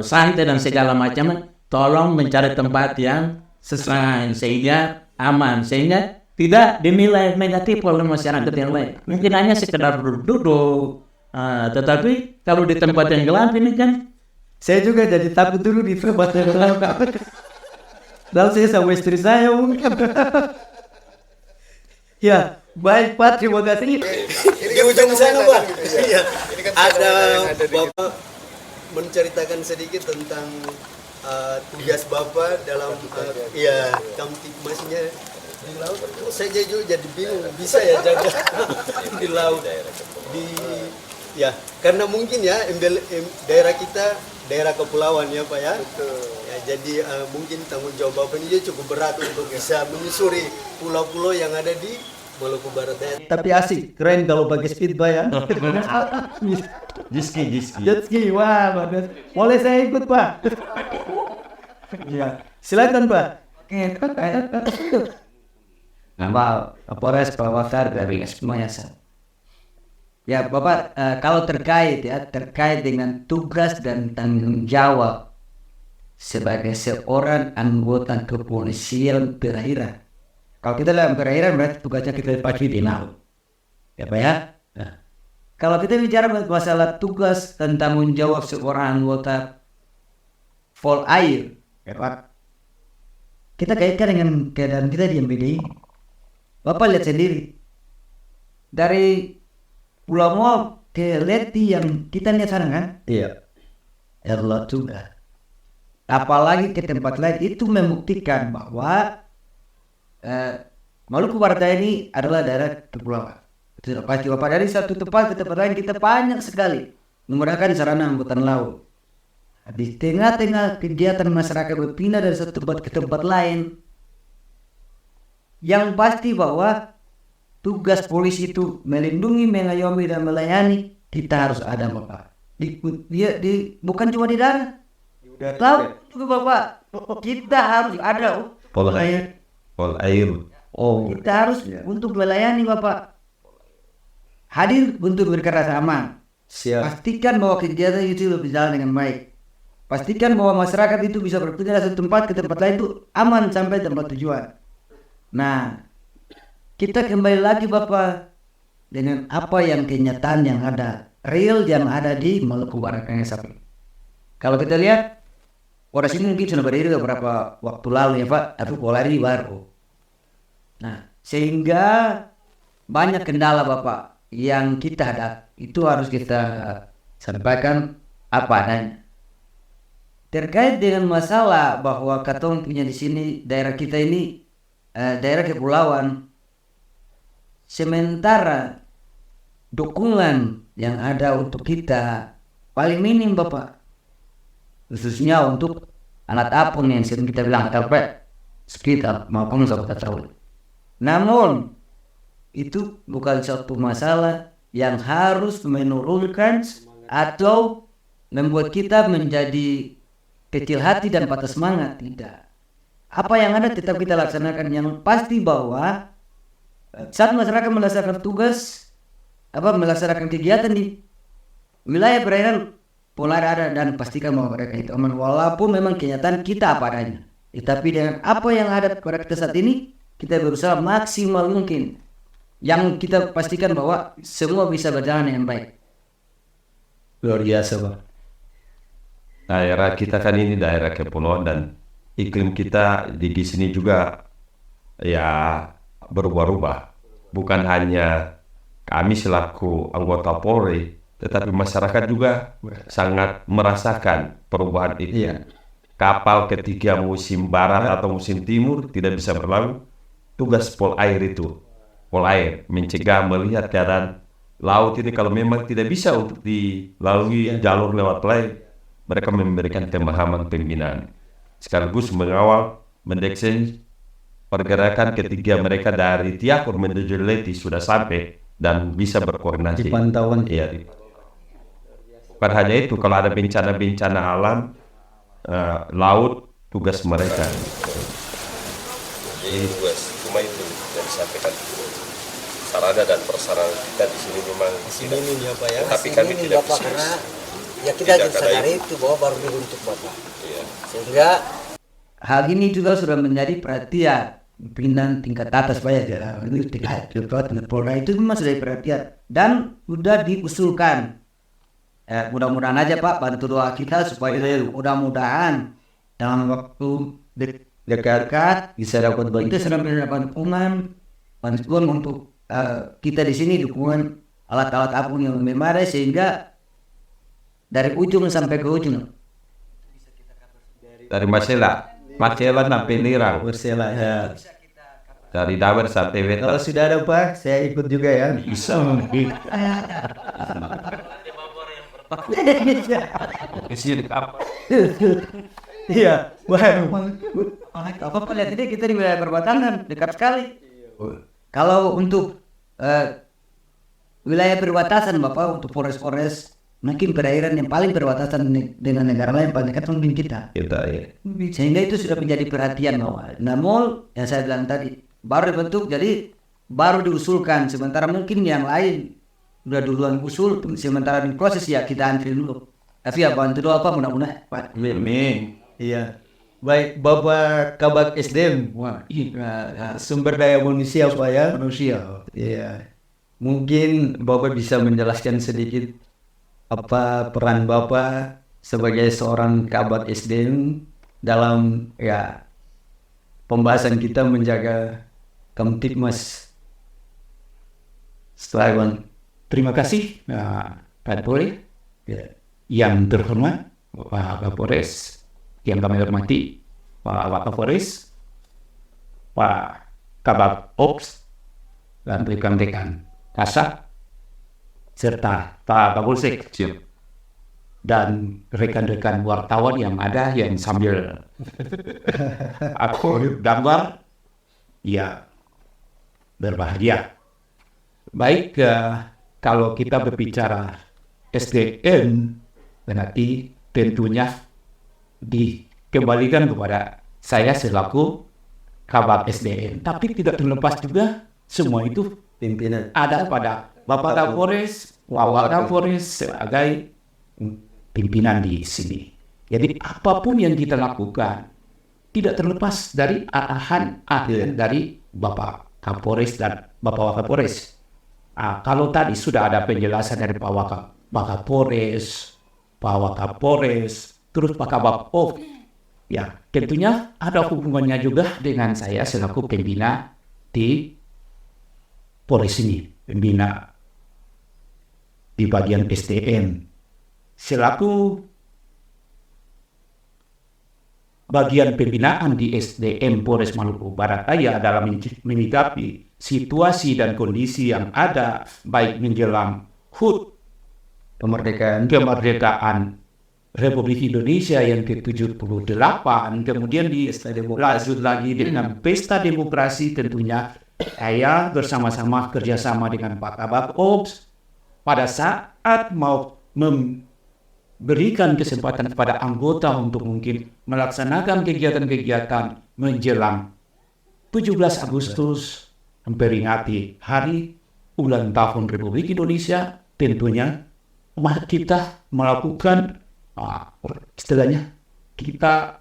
santai dan segala macam, tolong mencari tempat yang sesuai sehingga aman, sehingga tidak dinilai negatif oleh masyarakat yang lain. Mungkin hanya sekedar duduk, tetapi kalau di tempat yang gelap ini kan. Saya juga jadi takut dulu di tempat yang gelap. Lalu saya sama istri saya mungkin. Ya, baik Pak, terima kasih. Di ujung sana Pak. Iya. Ada Bapak menceritakan sedikit tentang tugas Bapak dalam kamtipmasnya di laut. Saya juga jadi bingung, bisa ya jaga di laut karena mungkin ya daerah kita daerah kepulauan ya Pak ya. Ya jadi mungkin tanggung jawab Bapak ini cukup berat untuk bisa menyusuri pulau-pulau yang ada di Maluku Barat ya. Tapi asik, keren kalau pakai speedboat ya. Jetski, wah bagus. Boleh saya ikut Pak? Ya, silakan Pak. Nama Kapolres Pak Wakar dari semuanya. Ya Bapak, kalau terkait dengan tugas dan tanggung jawab sebagai seorang anggota kepolisian perairan. Kalau kita dalam perairan berarti tugasnya kita pasti di laut, ya Pak ya. Nah, kalau kita bicara masalah tugas dan tanggung jawab seorang anggota Pol Air, ya Pak, kita kaitkan dengan keadaan kita di MPD. Bapak lihat sendiri dari Pulau Moa ke Leti yang kita lihat sana kan? Iya. Allah juga. Apalagi ke tempat lain itu membuktikan bahwa Maluku Barat ini adalah daerah kepulauan. Itu sudah pasti. Bapak dari satu tempat ke tempat lain kita banyak sekali menggunakan sarana angkutan laut. Di tengah-tengah kegiatan masyarakat berpindah dari satu tempat ke tempat lain, yang pasti bahwa tugas polisi itu melindungi, mengayomi dan melayani, kita harus ada Bapak. Bukan cuma di darat, laut juga Bapak. Kita harus ada Pol air. Kita harus untuk melayani Bapak. Hadir untuk berkerjasama. Pastikan bahwa kegiatan itu berjalan dengan baik. Pastikan bahwa masyarakat itu bisa berpindah dari satu tempat ke tempat lain itu aman sampai tempat tujuan. Nah, kita kembali lagi Bapak dengan apa yang kenyataan yang ada, real yang ada di Maluku Barat sapi. Kalau kita lihat, Polres ini mungkin sudah berdiri beberapa waktu lalu ya Pak, tapi Polri baru. Nah, sehingga banyak kendala Bapak yang kita hadapi, itu harus kita sampaikan apa adanya. Terkait dengan masalah bahwa katong punya di sini daerah kita ini daerah kepulauan, sementara dukungan yang ada untuk kita paling minim Bapak, khususnya untuk alat apung yang sering kita bilang karpet, sekitar maupun sahabat tahu. Namun itu bukan satu masalah yang harus menurunkan atau membuat kita menjadi kecil hati dan patah semangat, tidak. Apa yang ada tetap kita laksanakan. Yang pasti bahwa saat masyarakat melaksanakan tugas, melaksanakan kegiatan di wilayah perairan, pola ada dan pastikan bahwa mereka itu aman. Walaupun memang kenyataan kita apa adanya, tapi dengan apa yang ada pada kita saat ini, kita berusaha maksimal mungkin. Yang kita pastikan bahwa semua bisa berjalan dengan baik. Luar biasa Pak. Daerah kita kan ini daerah kepulauan dan iklim kita di sini juga ya berubah-ubah. Bukan hanya kami selaku anggota Polri, tetapi masyarakat juga sangat merasakan perubahan itu. Kapal ketika musim barat atau musim timur tidak bisa berlalu, tugas Polair itu, Polair mencegah melihat keadaan laut ini kalau memang tidak bisa untuk dilalui jalur lewat lain. Mereka memberikan pemahaman pembinaan sekaligus mengawal mendeteksi pergerakan ketika mereka dari Tiakur menuju Leti sudah sampai dan bisa berkoordinasi. Pantauan. Iya. Bukan hanya itu, kalau ada bencana-bencana alam laut, tugas mereka. Jadi tugas cuma itu yang disampaikan. Sarana dan prasarana kita di sini memang tidak. Ini ya Pak ya. Tapi kami tidak Bapak, karena ya kita sadari itu bahwa baru dibentuk Bapak. Iya. Sehingga hal ini juga sudah menjadi perhatian pimpinan tingkat atas Pak ya. Tingkat Polda itu memang sudah perhatian dan sudah diusulkan. Mudah-mudahan aja Pak bantu doa kita supaya mudah-mudahan dalam waktu dekat bisa dapat bantuan, sedang mendapat bantuan untuk kita di sini, dukungan alat-alat apung yang memadai sehingga dari ujung sampai ke ujung. Dari Masela sampai Lirang. Bersela ya. Dari Dawer sampai Wetan. Kalau sudah ada Pak, saya ikut juga ya. Bisa mungkin. Iya, apa lihat ini kita di wilayah perbatasan dekat sekali. Kalau untuk wilayah perbatasan Bapak, untuk Polres mungkin perairan yang paling perbatasan dengan negara lain paling dekat mungkin kita. Sehingga itu sudah menjadi perhatian Bapak. Namun yang saya bilang tadi baru dibentuk, jadi baru diusulkan. Sementara mungkin yang lain udah duluan usul, sementara di proses ya kita antri dulu. Tapi ya bantu doa Pak, mudah-mudahan Pak. Amin. Iya. Baik, Bapak Kabak SDM. Wah, sumber daya manusia Pak ya. Iya. Mungkin Bapak bisa menjelaskan sedikit apa peran Bapak sebagai seorang Kabak SDM dalam ya pembahasan kita menjaga Kamtibmas. Setelah Terima kasih Pak Kapolri. Yang terhormat Pak Kapolres, yang kami hormati Pak Kapolres, Pak Kabak Ops, dan rekan-rekan Kasat, serta Pak Kapolsek, dan rekan-rekan wartawan yang ada yang sambil aku gambar, ya berbahagia. Baik, kalau kita berbicara SDM, berarti tentunya dikembalikan kepada saya selaku Kabak SDM. Tapi tidak terlepas juga semua itu pimpinan. ada pada Bapak Kapolres, Bapak Kapolres sebagai pimpinan di sini. Jadi apapun yang kita lakukan tidak terlepas dari arahan dari Bapak Kapolres dan Bapak Kapolres. Kalau tadi sudah ada penjelasan dari Pak Kapolres, Pak Wakapolres, terus Pak Kabak Ops, ya tentunya ada hubungannya juga dengan saya selaku pembina di Polres ini, pembina di bagian SDM, selaku bagian pembinaan di SDM Polres Maluku Barat Daya dalam menyikapi situasi dan kondisi yang ada baik menjelang HUT kemerdekaan Republik Indonesia yang ke-78, kemudian lanjut lagi dengan pesta demokrasi. Tentunya saya bersama-sama kerjasama dengan Pak Kabak Ops pada saat mau memberikan kesempatan kepada anggota untuk mungkin melaksanakan kegiatan-kegiatan menjelang 17 Agustus memperingati hari ulang tahun Republik Indonesia. Tentunya kita melakukan istilahnya kita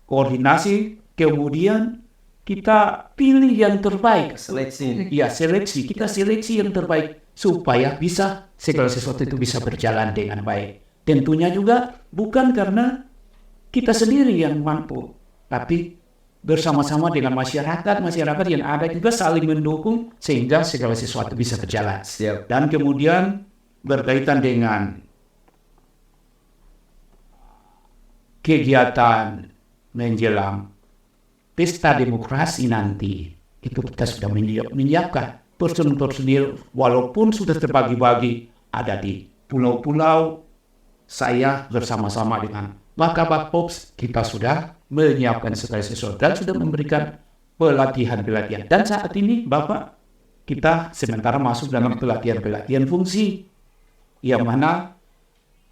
koordinasi, kemudian kita pilih yang terbaik. Seleksi. Ya, kita seleksi yang terbaik supaya bisa segala sesuatu itu bisa berjalan dengan baik. Tentunya juga bukan karena kita sendiri yang mampu, tapi bersama-sama dengan masyarakat yang ada juga saling mendukung sehingga segala sesuatu bisa berjalan. Siap. Dan kemudian berkaitan dengan kegiatan menjelang pesta demokrasi nanti, itu kita sudah menyiapkan personil walaupun sudah terbagi-bagi ada di pulau-pulau. Saya bersama-sama dengan Wakabak Ops kita sudah menyiapkan segala sesuatu dan sudah memberikan pelatihan-pelatihan. Dan saat ini Bapak, kita sementara masuk dalam pelatihan-pelatihan fungsi, yang mana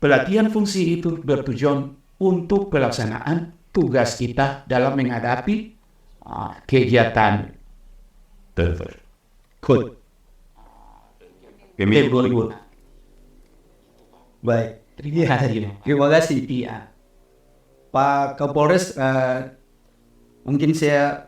pelatihan fungsi itu bertujuan untuk pelaksanaan tugas kita dalam menghadapi kegiatan pemilu. Baik. Terima kasih. Iya. Pak Kapolres, mungkin saya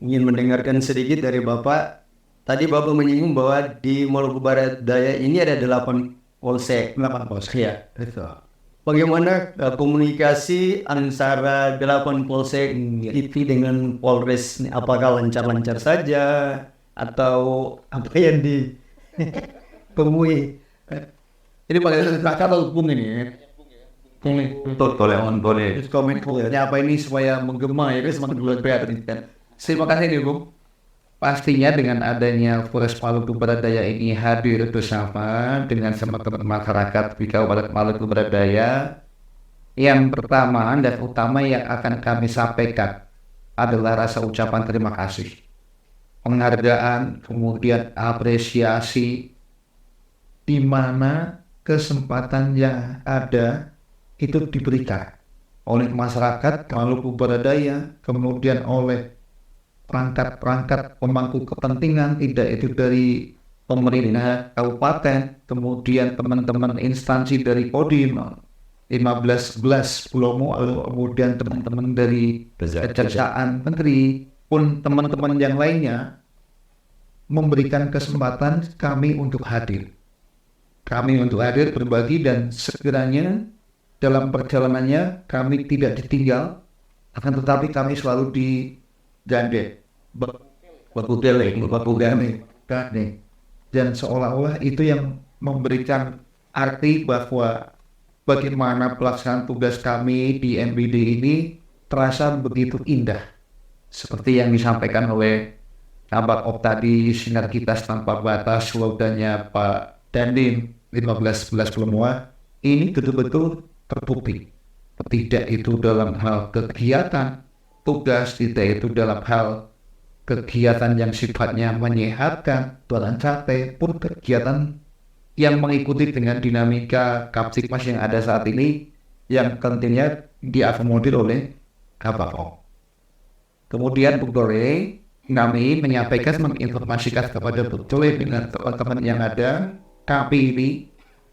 ingin mendengarkan sedikit dari Bapak. Tadi Bapak menyinggung bahwa di Maluku Barat Daya ini ada 8 polsek. 8 polsek. Ya, betul. Bagaimana komunikasi antara 8 polsek itu dengan Polres? Apakah lancar-lancar saja atau apa yang ditemui? Ini pakai kata hukum ini. Komennya apa ini supaya menggema ya, semakin luar biasa ini kan. Terima kasih nih Bung. Pastinya dengan adanya Polres Maluku Barat Daya ini hadir bersama dengan teman-teman masyarakat di Kabupaten Maluku Barat Daya, yang pertama dan utama yang akan kami sampaikan adalah rasa ucapan terima kasih, penghargaan, kemudian apresiasi, di mana kesempatan yang ada itu diberikan oleh masyarakat Maluku Barat Daya, kemudian oleh perangkat-perangkat pemangku kepentingan, tidak itu dari pemerintah kabupaten, kemudian teman-teman instansi dari Kodim 15 Pulau Mual, kemudian teman-teman dari Kejaksaan Menteri, pun teman-teman yang lainnya memberikan kesempatan kami untuk hadir. Kami untuk hadir berbagi dan sekiranya dalam perjalanannya kami tidak ditinggal, akan tetapi kami selalu digandeng, bergandeng, dan seolah-olah itu yang memberikan arti bahwa bagaimana pelaksanaan tugas kami di MBD ini terasa begitu indah, seperti yang disampaikan oleh Kabak Op tadi, sinergitas tanpa batas, slogannya Pak Dandim 1511 Pelumua, ini betul-betul terbukti. Tidak itu dalam hal kegiatan tugas, tidak itu dalam hal kegiatan yang sifatnya menyehatkan, tualan sate, pun kegiatan yang mengikuti dengan dinamika Kaptikmas yang ada saat ini, yang tentunya diakomodir oleh Kabak Op. Kemudian Bung Dore, kami menyampaikan, menginformasikan kepada Bung Dore dengan teman-teman yang ada, kami ini,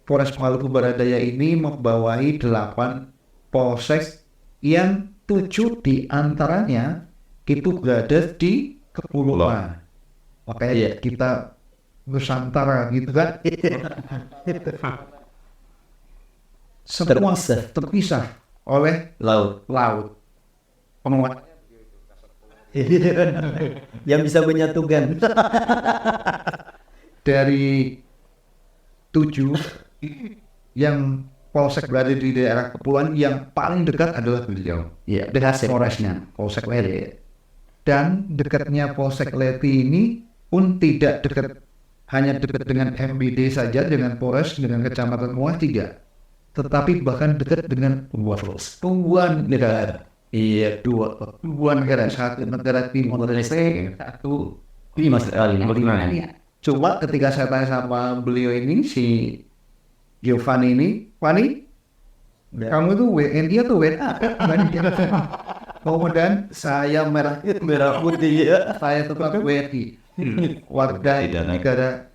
Polres Maluku Barat Daya ini membawahi 8 polsek yang 7 diantaranya itu berada di kepulauan. Makanya kita Nusantara gitu kan. Semua terpisah oleh laut. Penguat yang bisa menyatukan. Dari 7 yang polsek berada di daerah kepulauan, yang paling dekat adalah beliau. Ya, dekat Polresnya, Polsek Leti. Dan dekatnya Polsek Leti ini pun tidak dekat, hanya dekat dengan MBD saja, dengan Polres, dengan Kecamatan Muas, tidak. Tetapi bahkan dekat dengan dua negara. Iya, dua negara. Satu negara Timor Leste, satu Ini maksudnya bagaimana nih? Cuma ketika saya tanya sama beliau ini, si Giovanni ini, Fani, kamu tuh WNI atau WNA? Kemudian saya merah putih, saya tetap WNI. Warga negara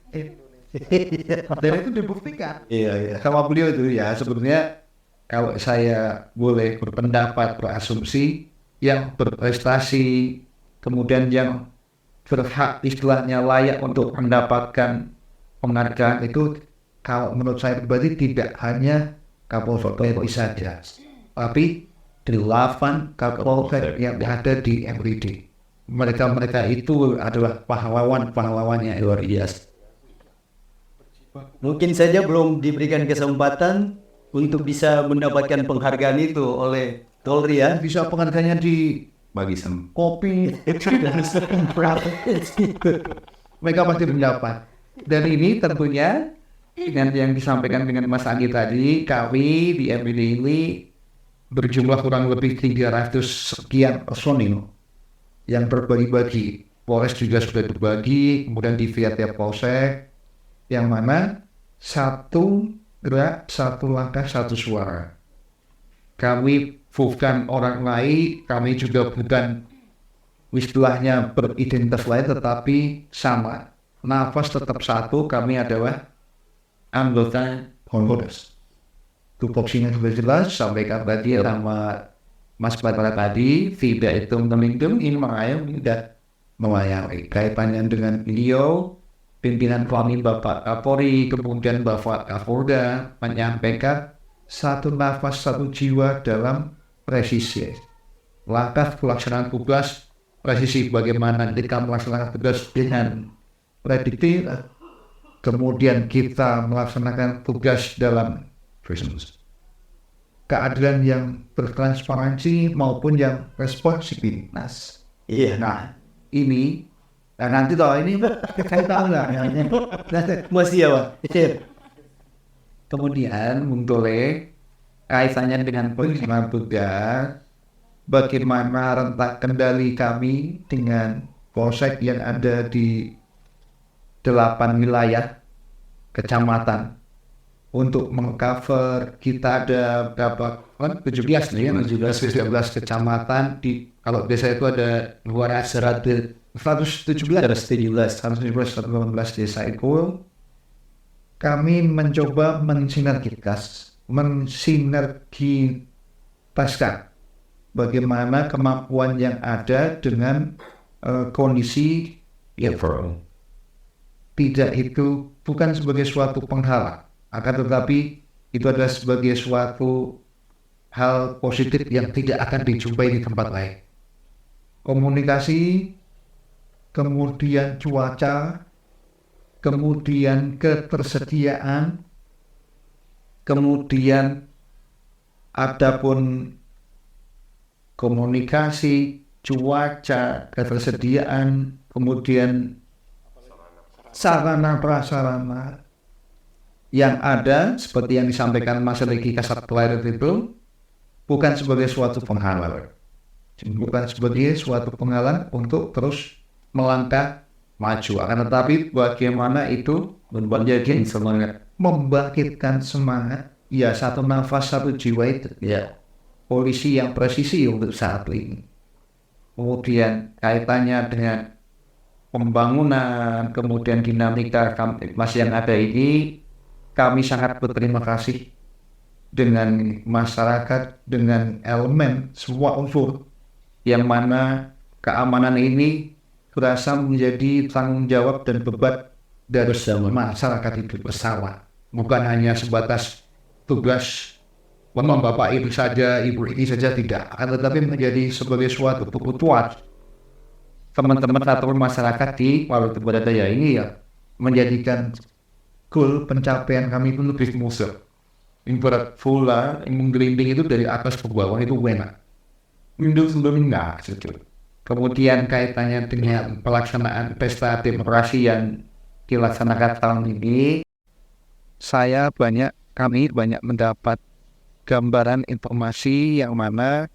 dan itu dibuktikan sama beliau itu ya. Sebenarnya kalau saya boleh berpendapat, berasumsi, yang berprestasi kemudian yang berhak istilahnya layak untuk mendapatkan penghargaan itu, kalau menurut saya pribadi tidak hanya Kapolsek Leti saja, tapi 8 Kapolsek yang ada di MBD. Mereka itu adalah pahlawan-pahlawannya luar biasa. Mungkin saja belum diberikan kesempatan untuk bisa mendapatkan penghargaan itu oleh Polri ya. Bisa penghargaannya di Bagi sem. kopi, mereka pasti mendapat. Dan ini tentunya dengan yang disampaikan dengan Mas Anggi tadi, kami di MBD ini berjumlah kurang lebih 300 sekian personil yang berbagi-bagi. Polres juga sudah berbagi, kemudian di tiap polsek, yang mana satu gerak, satu langkah, satu suara. Kami bukan orang lain, kami juga bukan istilahnya beridentitas lain, tetapi sama. Nafas tetap satu, kami adalah anggota Polres. Tupoksinya sudah jelas, sampaikan tadi sama Mas Batara tadi, tidak itu meminjam, ini melayani. Kaitannya dengan beliau, pimpinan kami Bapak Kapolri, kemudian Bapak Kapolda menyampaikan satu nafas, satu jiwa dalam presisi. Langkah pelaksanaan tugas presisi, bagaimana kita melaksanakan tugas dengan prediktif, kemudian kita melaksanakan tugas dalam keadilan yang bertransparansi maupun yang responsibilitas. Iya. Nah, ini nanti ini saya tahu lah. Masih ya, Pak. Kemudian Muntole kaitannya dengan pelaksanaan tugas, bagaimana rentak kendali kami dengan polsek yang ada di 8 wilayah kecamatan untuk mengcover. Kita ada berapa? 17 nih, 17 kecamatan di, kalau desa itu ada 117 desa itu. Kami mencoba mensinergitaskan bagaimana kemampuan yang ada dengan kondisi tidak itu bukan sebagai suatu penghalang, akan tetapi itu adalah sebagai suatu hal positif yang tidak akan dijumpai di tempat lain. Komunikasi, kemudian cuaca, kemudian ketersediaan, kemudian adapun komunikasi, cuaca, ketersediaan, kemudian sarana prasarana yang ada seperti yang disampaikan Mas Riki Kasat Kelahiran itu bukan sebagai suatu penghalang, bukan sebagai suatu penghalang untuk terus melangkah maju. Akan tetapi bagaimana itu menjadi semangat, membangkitkan semangat, ya satu nafas satu jiwa itu, ya polisi yang presisi untuk saat ini. Kemudian kaitannya dengan pembangunan, kemudian dinamika Mas yang ada ini, kami sangat berterima kasih dengan masyarakat, dengan elemen semua unsur yang mana keamanan ini berasa menjadi tanggung jawab dan beban dari masyarakat itu bersama, bukan hanya sebatas tugas bapak ibu saja, ibu ini saja, tidak, akan tetapi menjadi sebagai suatu kebutuhan teman-teman atau masyarakat di Waluyo Daya ini ya, menjadikan goal pencapaian kami itu lebih musuh. Ibarat bola menggelinding itu dari atas ke bawah itu enak. Windows sebelumnya enggak gitu. Kemudian kaitannya dengan pelaksanaan pesta demokrasi yang dilaksanakan tahun ini, kami banyak mendapat gambaran informasi yang mana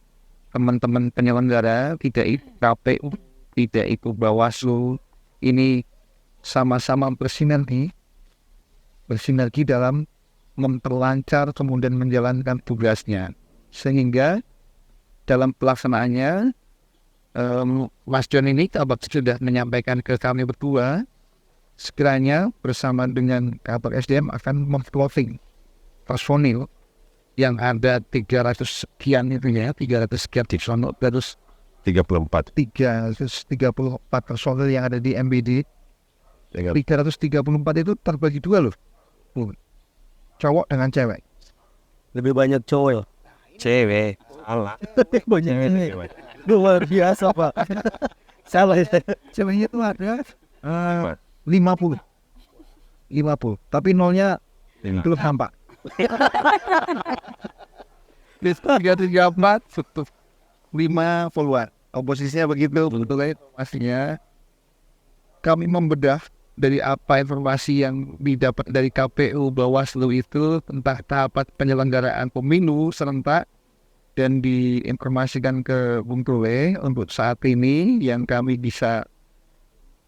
teman-teman penyelenggara, tidak itu KPU, tidak itu Bawaslu, ini sama-sama bersinergi dalam memperlancar kemudian menjalankan tugasnya, sehingga dalam pelaksanaannya Mas John ini sudah menyampaikan ke kami berdua, sekiranya bersama dengan kantor SDM akan memplotting personil yang ada 300 sekian itu ya, 300 sekian di sono, terus 334 personil yang ada di MBD. 334 itu terbagi dua loh, cowok dengan cewek. Lebih banyak cowok. Cewek. Salah. Banyak cewek. Luar biasa, Pak. Salah ya. Ceweknya itu ada 50, tapi nolnya belum nampak. 334 tutup 5 follower. Oposisinya begitu, betul informasinya. Kami membedah dari apa informasi yang didapat dari KPU Bawaslu itu tentang tahapan penyelenggaraan pemilu serentak, dan diinformasikan ke Bung Tule untuk saat ini yang kami bisa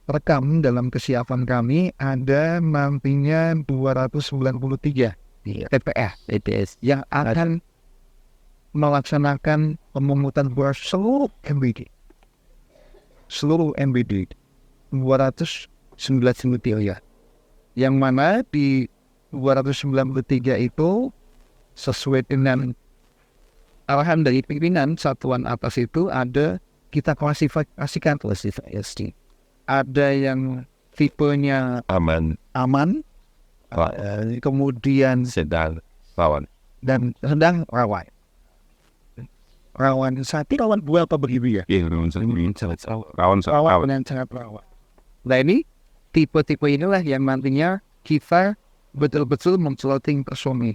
rekam dalam kesiapan kami, ada nantinya 293 TPS yang akan melaksanakan pemungutan suara seluruh MBD 293 ya, yang mana di 293 itu sesuai dengan arahan dari pimpinan satuan atas itu ada, kita klasifikasikan ada yang tipenya aman, kemudian sedang, rawan, dan sedang rawan. Rawan satu, rawan dua apa begitu ya? rawan Dan sangat rawan. Nah ini tipe-tipe inilah yang nantinya kita betul-betul memplotting personil.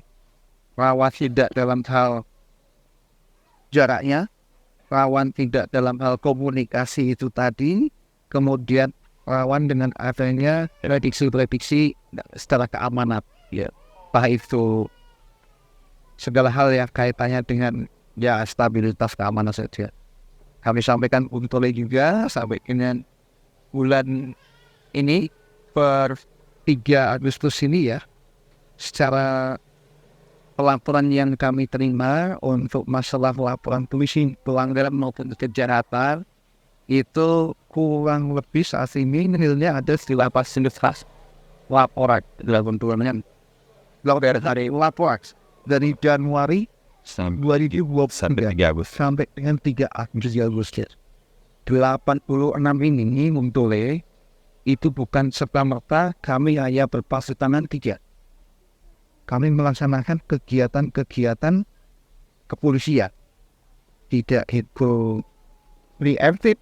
Rawan tidak dalam hal jaraknya, rawan tidak dalam hal komunikasi itu tadi, kemudian rawan dengan adanya prediksi secara keamanan, ya, baik itu segala hal yang kaitannya dengan ya stabilitas keamanan saja. Kami sampaikan untuk juga sampai dengan bulan ini per 3 Agustus ini ya, secara pelaporan yang kami terima untuk masalah laporan polisi pelanggaran maupun kejahatan itu kurang lebih saat ini nilainya ada 18 laporan dalam bentukannya dari laporan dari Januari 2020 sampai dengan 3 Agustus. 86 ini Muntule itu bukan serta-merta kami hanya berpasut tangan, 3. Kami melaksanakan kegiatan-kegiatan kepolisian. Tidak itu preemptive,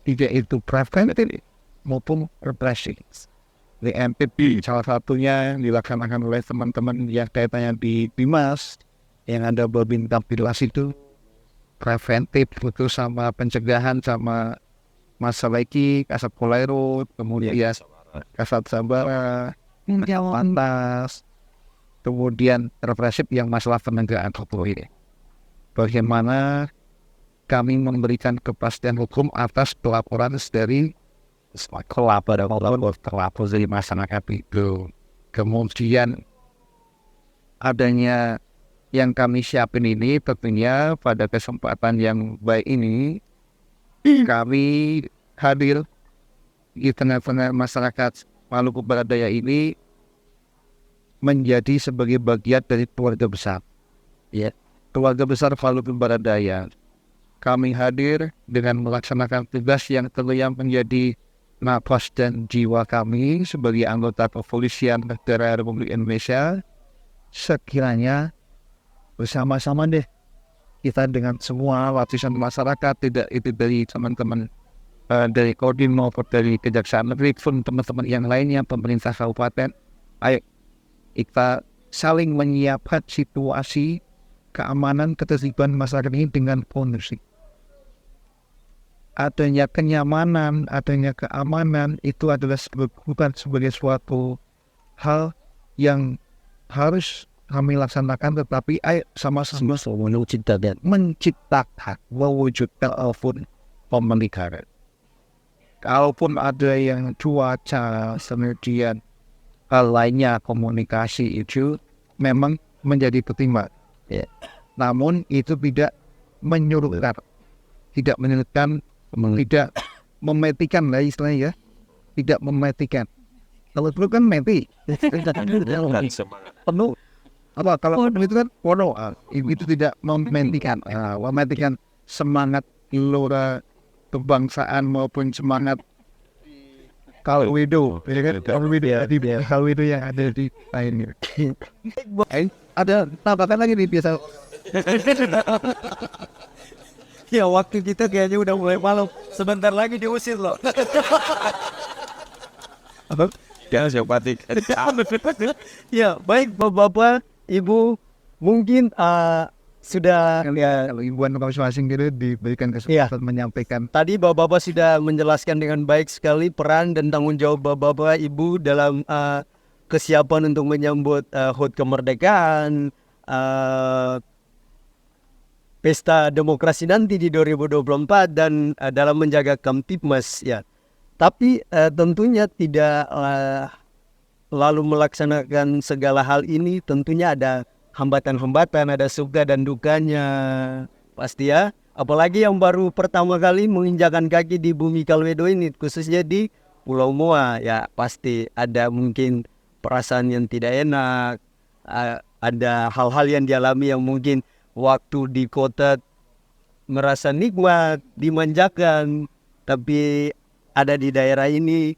tidak itu preventive maupun represif. Preemptive salah satunya yang dilaksanakan oleh teman-teman yang kaitannya di Bimas yang ada berbintang pilas itu. Preventif itu sama pencegahan sama masalah iki, kasat polairut, kemudian kasat sabara, pantas, kemudian represif yang masalah penegakan hukum ini. Bagaimana kami memberikan kepastian hukum atas pelaporan dari pelapor dari masyarakat itu. Kemudian adanya yang kami siapin ini tentunya pada kesempatan yang baik ini kami hadir di tengah-tengah masyarakat Maluku Barat Daya ini menjadi sebagai bagian dari keluarga besar. Ya, keluarga besar Maluku Barat Daya. Kami hadir dengan melaksanakan tugas yang tentunya menjadi nafas dan jiwa kami sebagai anggota kepolisian negara Republik Indonesia. Sekiranya bersama-sama deh kita dengan semua lapisan masyarakat, tidak itu dari teman-teman dari Kodim maupun dari Kejaksaan Negeri pun teman-teman yang lainnya, pemerintah kabupaten, ayo kita saling menyiapkan situasi keamanan ketertiban masyarakat ini dengan kondusif. Adanya kenyamanan, adanya keamanan itu adalah bukan sebagai suatu hal yang harus kami laksanakan, tetapi ayo sama-sama menciptakan, mewujudkan alfun pemeliharaan. Kalaupun ada yang cuaca, kemudian hal lainnya komunikasi itu memang menjadi pertimbangan. Ya. Namun itu tidak menyurutkan, tidak menyurutkan, tidak memetikan lah istilahnya ya, tidak memetikan. Kalau itu kan meti, penuh. Apa kalau itu kan pono, itu tidak mementikan, mementikan semangat gelora kebangsaan maupun semangat Kalwido, Kalwido yang ada di lainnya. Ada tambahkan lagi nih biasa. Ya waktu kita kayaknya udah mulai malam. Sebentar lagi diusir loh. Apa? Ya, simpatik. Ya, baik Bapak, Ibu, mungkin sudah Ya, kalau ibuan masing-masing gitu diberikan kesempatan menyampaikan. tadi Bapak sudah menjelaskan dengan baik sekali peran dan tanggung jawab Bapak Ibu dalam kesiapan untuk menyambut HUT kemerdekaan, pesta demokrasi nanti di 2024 dan dalam menjaga Kamtibmas ya. Tapi tentunya tidak lalu melaksanakan segala hal ini, tentunya ada hambatan-hambatan, ada suka dan dukanya pasti ya. Apalagi yang baru pertama kali menginjakan kaki di bumi Kalwedo ini, khususnya di Pulau Moa ya, pasti ada mungkin perasaan yang tidak enak, ada hal-hal yang dialami yang mungkin waktu di kota merasa nikmat, dimanjakan, tapi ada di daerah ini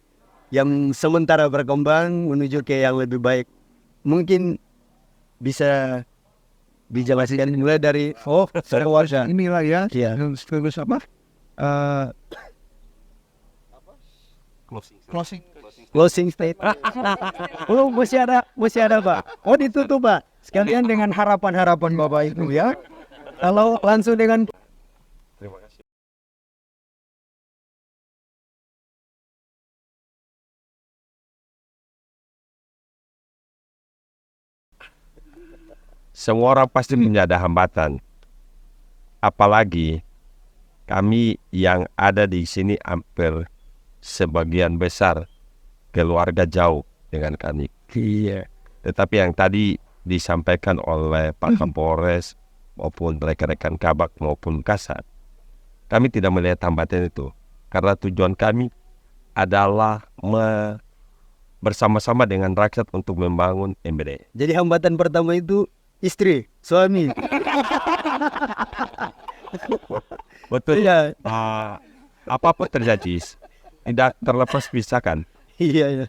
yang sementara berkembang menuju ke yang lebih baik. Mungkin bisa dijelaskan mulai dari Inilah ya, Iya. terus apa? closing statement. Oh, masih ada Pak. Oh, ditutup Pak. Sekalian dengan harapan-harapan Bapak itu ya. Kalau langsung dengan Semua orang pasti punya ada hambatan. Apalagi kami yang ada di sini hampir sebagian besar keluarga jauh dengan kami. iya. Tetapi yang tadi disampaikan oleh Pak Kapolres maupun rekan-rekan Kabak maupun Kasat, kami tidak melihat hambatan itu. Karena tujuan kami adalah bersama-sama dengan rakyat untuk membangun MBD. Jadi hambatan pertama itu istri, suami. Betul. Iya. Apapun terjadi, tidak terlepas pisahkan. Iya.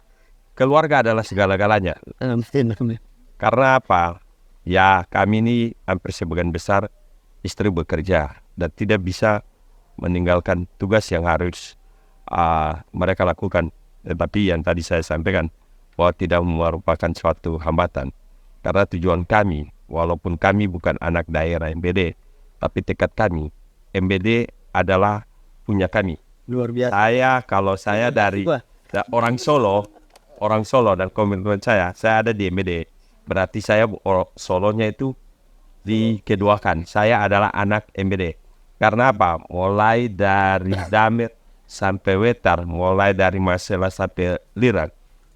Keluarga adalah segala-galanya. Amin. Karena apa? Ya, kami ini hampir sebagian besar istri bekerja dan tidak bisa meninggalkan tugas yang harus mereka lakukan. Tetapi yang tadi saya sampaikan bahwa tidak merupakan suatu hambatan. Karena tujuan kami, walaupun kami bukan anak daerah MBD, tapi tekad kami, MBD adalah punya kami. Luar biasa. Kalau saya dari orang Solo dan komitmen saya ada di MBD. Berarti saya Solonya itu dikeduakan. Saya adalah anak MBD. Karena apa? Mulai dari Damir sampai Wetar, mulai dari Masela sampai Lirak,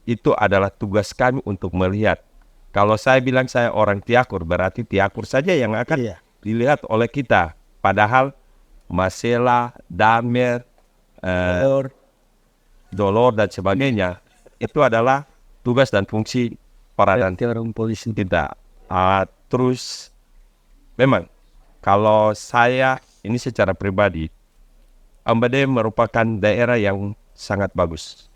itu adalah tugas kami untuk melihat. Kalau saya bilang saya orang Tiakur, berarti Tiakur saja yang akan dilihat oleh kita. Padahal Masela, Damir, Dolor dan sebagainya, itu adalah tugas dan fungsi peranan Orang polisi. kita. Terus memang kalau saya ini secara pribadi, MBD merupakan daerah yang sangat bagus.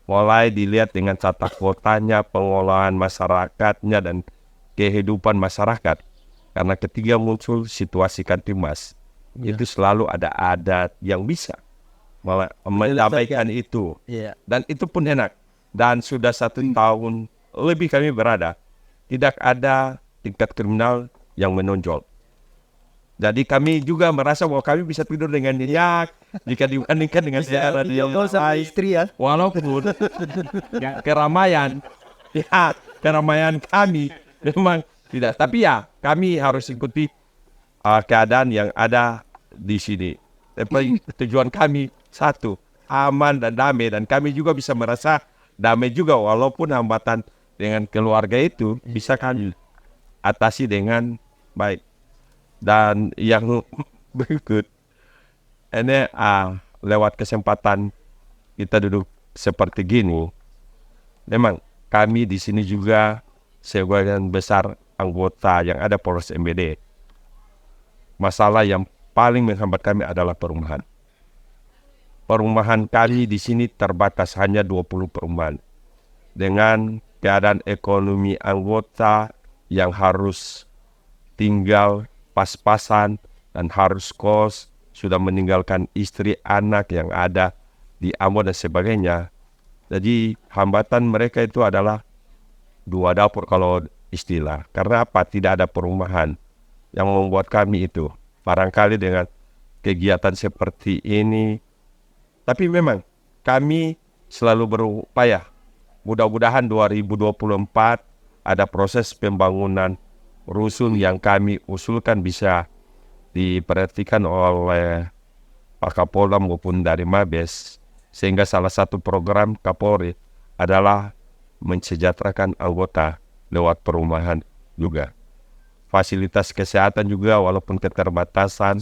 Mulai dilihat dengan tata kotanya, pengolahan masyarakatnya, dan kehidupan masyarakat. Karena ketika muncul situasi Kamtibmas, itu selalu ada adat yang bisa menyampaikan itu. Dan itu pun enak. Dan sudah 1 tahun lebih kami berada, tidak ada tingkat kriminal yang menonjol. Jadi kami juga merasa bahwa kami bisa tidur dengan nyenyak jika dibandingkan dengan daerah yang lain. Istri ya. Walaupun keramaian kami memang tidak. Tapi ya kami harus ikuti keadaan yang ada di sini. Tapi tujuan kami satu, aman dan damai, dan kami juga bisa merasa damai juga walaupun hambatan dengan keluarga itu bisa kami atasi dengan baik. Dan yang berikut ini lewat kesempatan kita duduk seperti gini, memang kami di sini juga sebagian besar anggota yang ada Polres MBD. Masalah yang paling menghambat kami adalah perumahan. Perumahan kami di sini terbatas hanya 20 perumahan. Dengan keadaan ekonomi anggota yang harus tinggal pas-pasan dan harus kos, sudah meninggalkan istri, anak yang ada di Ambon dan sebagainya. Jadi hambatan mereka itu adalah 2 dapur kalau istilah. Karena apa? Tidak ada perumahan yang membuat kami itu. Barangkali dengan kegiatan seperti ini. Tapi memang kami selalu berupaya. Mudah-mudahan 2024 ada proses pembangunan rusun yang kami usulkan bisa diperhatikan oleh Pak Kapolda maupun dari Mabes, sehingga salah satu program Kapolri adalah mensejahterakan anggota lewat perumahan juga. Fasilitas kesehatan juga walaupun keterbatasan,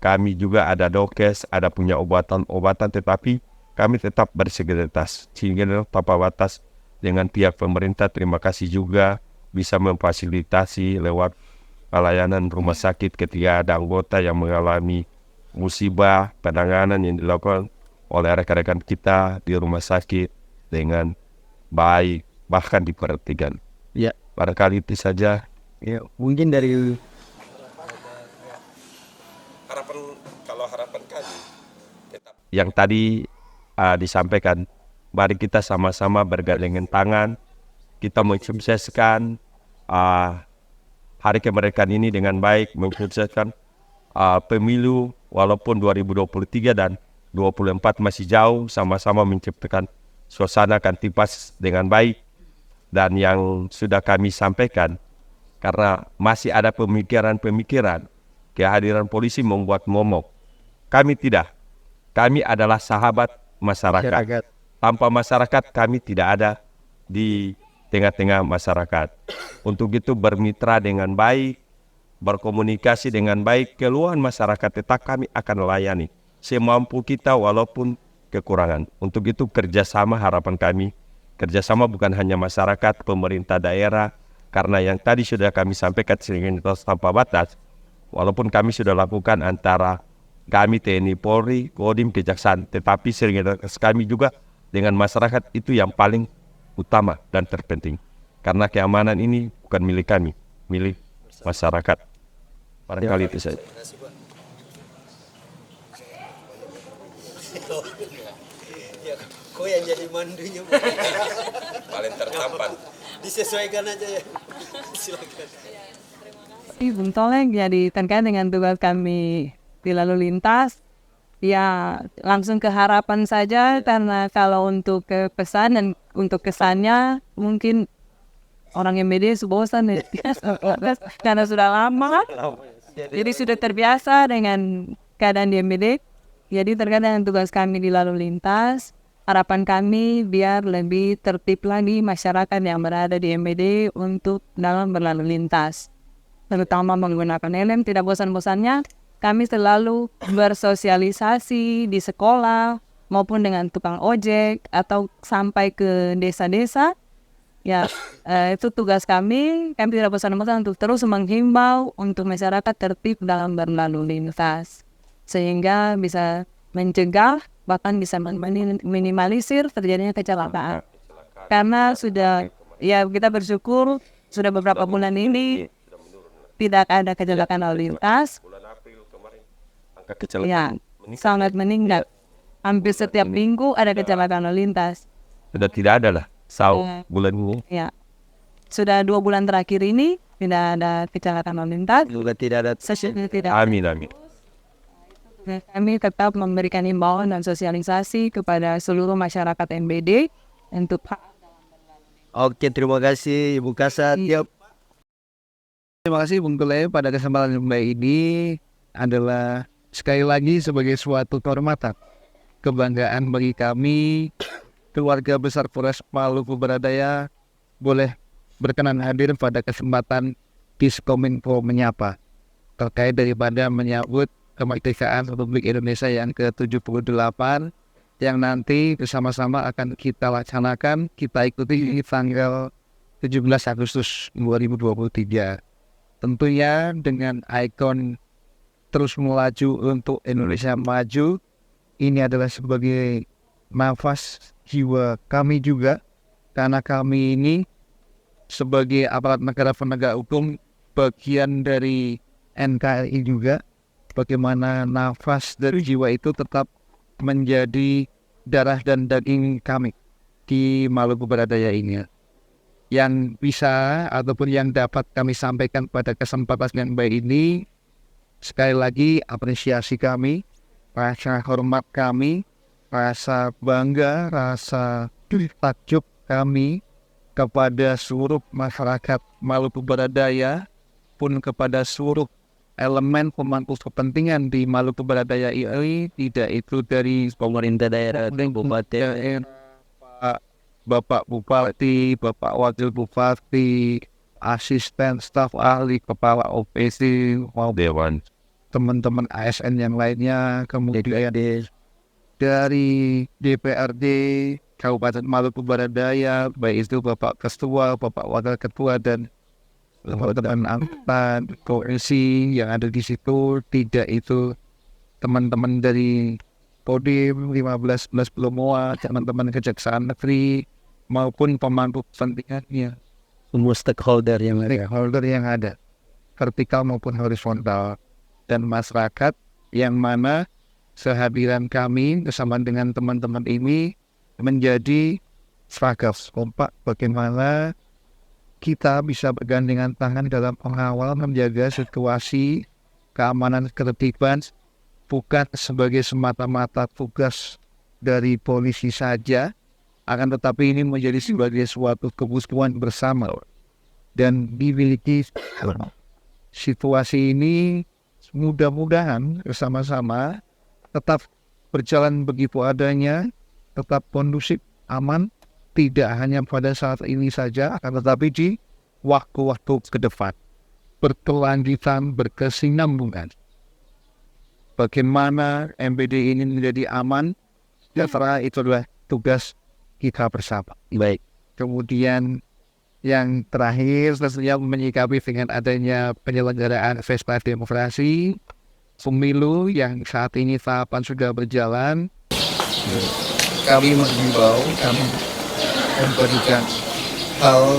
kami juga ada dokes, ada punya obatan-obatan, tetapi kami tetap bersegeritas sehingga tanpa batas dengan pihak pemerintah. Terima kasih juga bisa memfasilitasi lewat pelayanan rumah sakit ketika ada anggota yang mengalami musibah, penanganan yang dilakukan oleh rekan-rekan kita di rumah sakit dengan baik, bahkan diperhatikan. Ya. Barangkali itu saja. Ya, mungkin dari harapan kami tetap yang tadi disampaikan, mari kita sama-sama bergandengan tangan, kita mensukseskan hari kemerdekaan ini dengan baik, mensukseskan pemilu walaupun 2023 dan 24 masih jauh, sama-sama menciptakan suasana Kamtibmas dengan baik. Dan yang sudah kami sampaikan, karena masih ada pemikiran-pemikiran kehadiran polisi membuat momok. Kami tidak. Kami adalah sahabat masyarakat. Tanpa masyarakat kami tidak ada di tengah-tengah masyarakat. Untuk itu bermitra dengan baik, berkomunikasi dengan baik, keluhan masyarakat tetap kami akan layani semampu kita walaupun kekurangan. Untuk itu kerjasama harapan kami, kerjasama bukan hanya masyarakat, pemerintah daerah, karena yang tadi sudah kami sampaikan sinergitas tanpa batas, walaupun kami sudah lakukan antara kami TNI Polri, Kodim, Kejaksaan, tetapi sinergitas kami juga dengan masyarakat itu yang paling utama dan terpenting. Karena keamanan ini bukan milik kami, milik masyarakat. Barangkali itu saja. Ya, kau yang jadi mandunya. Paling tertampan. Disesuaikan aja ya. Silakan. Bung Toleng, jadi terkait dengan tugas kami di lalu lintas, ya langsung ke harapan saja, karena kalau untuk ke pesan dan untuk kesannya mungkin orang MBD bosan ya. Karena sudah lama, jadi sudah terbiasa dengan keadaan di MBD. Jadi terkait dengan tugas kami di lalu lintas, harapan kami biar lebih tertib lagi masyarakat yang berada di MBD untuk dalam berlalu lintas, terutama menggunakan helm. Tidak bosan-bosannya kami selalu bersosialisasi di sekolah maupun dengan tukang ojek atau sampai ke desa-desa. Ya, itu tugas kami. Kami tidak bosan-bosan untuk terus menghimbau untuk masyarakat tertib dalam berlalu lintas, sehingga bisa mencegah bahkan bisa minimalisir terjadinya kecelakaan. Karena sudah, ya kita bersyukur sudah beberapa bulan ini tidak ada kecelakaan lalu lintas. Angka Ya, kecelakaan sangat meningkat. Hampir setiap minggu ada kecelakaan lalu lintas. sudah tidak ada lah. Bulan ini. Ya, sudah 2 bulan terakhir ini tidak ada kecelakaan lalu lintas. Juga tidak ada. Sesungguhnya tidak. Amin, amin. Kami tetap memberikan himbauan dan sosialisasi kepada seluruh masyarakat MBD untuk Oke, terima kasih Ibu Kasat. Iya. Terima kasih Bung Tole. Pada kesempatan yang baik ini adalah sekali lagi sebagai suatu kehormatan, kebanggaan bagi kami, keluarga besar Polres Maluku Baradaya, boleh berkenan hadir pada kesempatan Diskominfo Menyapa terkait daripada menyambut kemerdekaan Republik Indonesia yang ke-78 yang nanti bersama-sama akan kita laksanakan, kita ikuti di tanggal 17 Agustus 2023. Tentunya dengan ikon terus melaju untuk Indonesia maju, ini adalah sebagai nafas jiwa kami juga, karena kami ini sebagai aparat negara penegak hukum, bagian dari NKRI juga, bagaimana nafas dari jiwa itu tetap menjadi darah dan daging kami di Maluku Baradaya ini. Yang bisa ataupun yang dapat kami sampaikan pada kesempatan yang baik ini, sekali lagi apresiasi kami, rasa hormat kami, rasa bangga, rasa takjub kami kepada seluruh masyarakat Maluku Baradaya, pun kepada seluruh elemen pemangku kepentingan di Maluku Baradaya ini, tidak itu dari pemerintah daerah, Bupati, Bapak Bupati, Bapak Wakil Bupati, asisten staf ahli, kepala OPC, Dewan. teman-teman ASN yang lainnya, kemudian dari DPRD Kabupaten Maluku Baradaya, baik itu Bapak Ketua, Bapak Wakil Ketua, dan teman-teman angkatan koalisi yang ada di situ, tidak itu teman-teman dari Kodim 15 Belomoa, teman-teman Kejaksaan Negeri, maupun pemangku kepentingannya, Semua stakeholder yang ada. stakeholder yang ada, vertikal maupun horizontal, dan masyarakat yang mana kehadiran kami bersama dengan teman-teman ini menjadi seragam kompak bagaimana kita bisa bergandengan tangan dalam pengawal menjaga situasi keamanan ketertiban, bukan sebagai semata-mata tugas dari polisi saja, akan tetapi ini menjadi sebagai suatu kebutuhan bersama. Dan dimiliki situasi ini mudah-mudahan bersama-sama tetap berjalan begitu adanya, tetap kondusif, aman, tidak hanya pada saat ini saja, akan tetapi di waktu-waktu ke depan. Berkelanjutan, berkesinambungan. Bagaimana MBD ini menjadi aman, sejahtera, itu adalah tugas kita bersama. Baik. Kemudian yang terakhir tentunya menyikapi dengan adanya penyelenggaraan pesta demokrasi, pemilu yang saat ini tahapan sudah berjalan, kami mengimbau, kami memberikan hal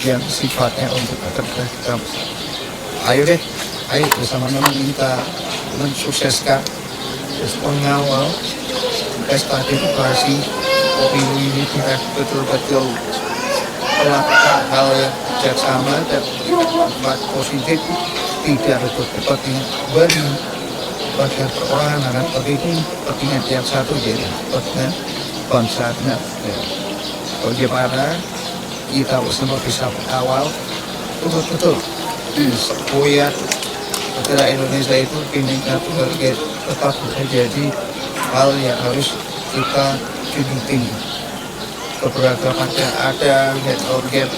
yang sifatnya untuk kita. Ayo deh, Baik, bersama-sama kita mensukseskan pengawal pesta demokrasi pemilu ini kita betul-betul melakukan hal yang bijaksana dan bermanfaat positif, tidak berkepentingan bagi perorangan bagi kepentingan yang satu, jadi kepentingan bangsanya. Bagaimana kita bersama bisa mengawal betul-betul supaya negara Indonesia itu pindah tetap menjadi hal yang harus kita junjung tinggi. Keberagaman yang ada dan organ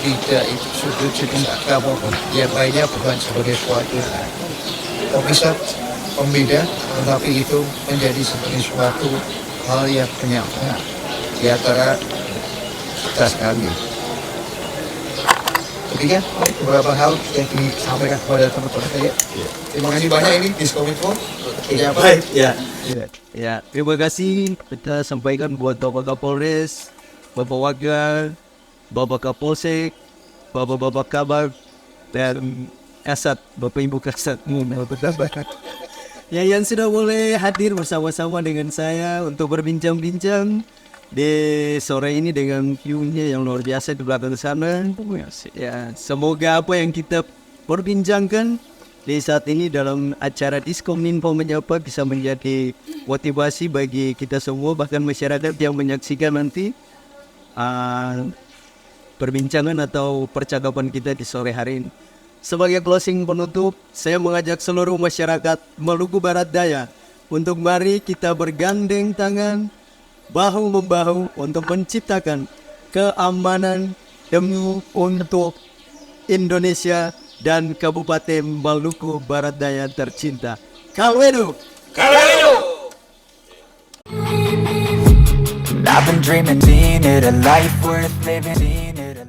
tidak itu sudut tidak kamu yang lainnya bukan sebagai suatu pemisah pembeda, tetapi itu menjadi sebagai suatu hal yang penyambung di antara kita sekalian. Demikian beberapa hal yang disampaikan kepada teman-teman saya. Terima kasih banyak ini Diskominfo. Ya baik. Ya, terima kasih kita sampaikan buat Bapak Kapolres, Bapak Wakil, Bapak Kapolsek, Bapak Kabar, dan Kasat, Bapak Ibu Kasat. Ya, yang sudah boleh hadir bersama-sama dengan saya untuk berbincang-bincang di sore ini dengan view-nya yang luar biasa di belakang sana. Ya, semoga apa yang kita perbincangkan di saat ini dalam acara Diskominfo Menyapa bisa menjadi motivasi bagi kita semua, bahkan masyarakat yang menyaksikan nanti perbincangan atau percakapan kita di sore hari ini. Sebagai closing penutup, saya mengajak seluruh masyarakat Maluku Barat Daya untuk mari kita bergandeng tangan, bahu-membahu untuk menciptakan keamanan demi untuk Indonesia dan Kabupaten Maluku Barat Daya tercinta. Kalwedo! I've been dreaming, seeing it, a life worth living.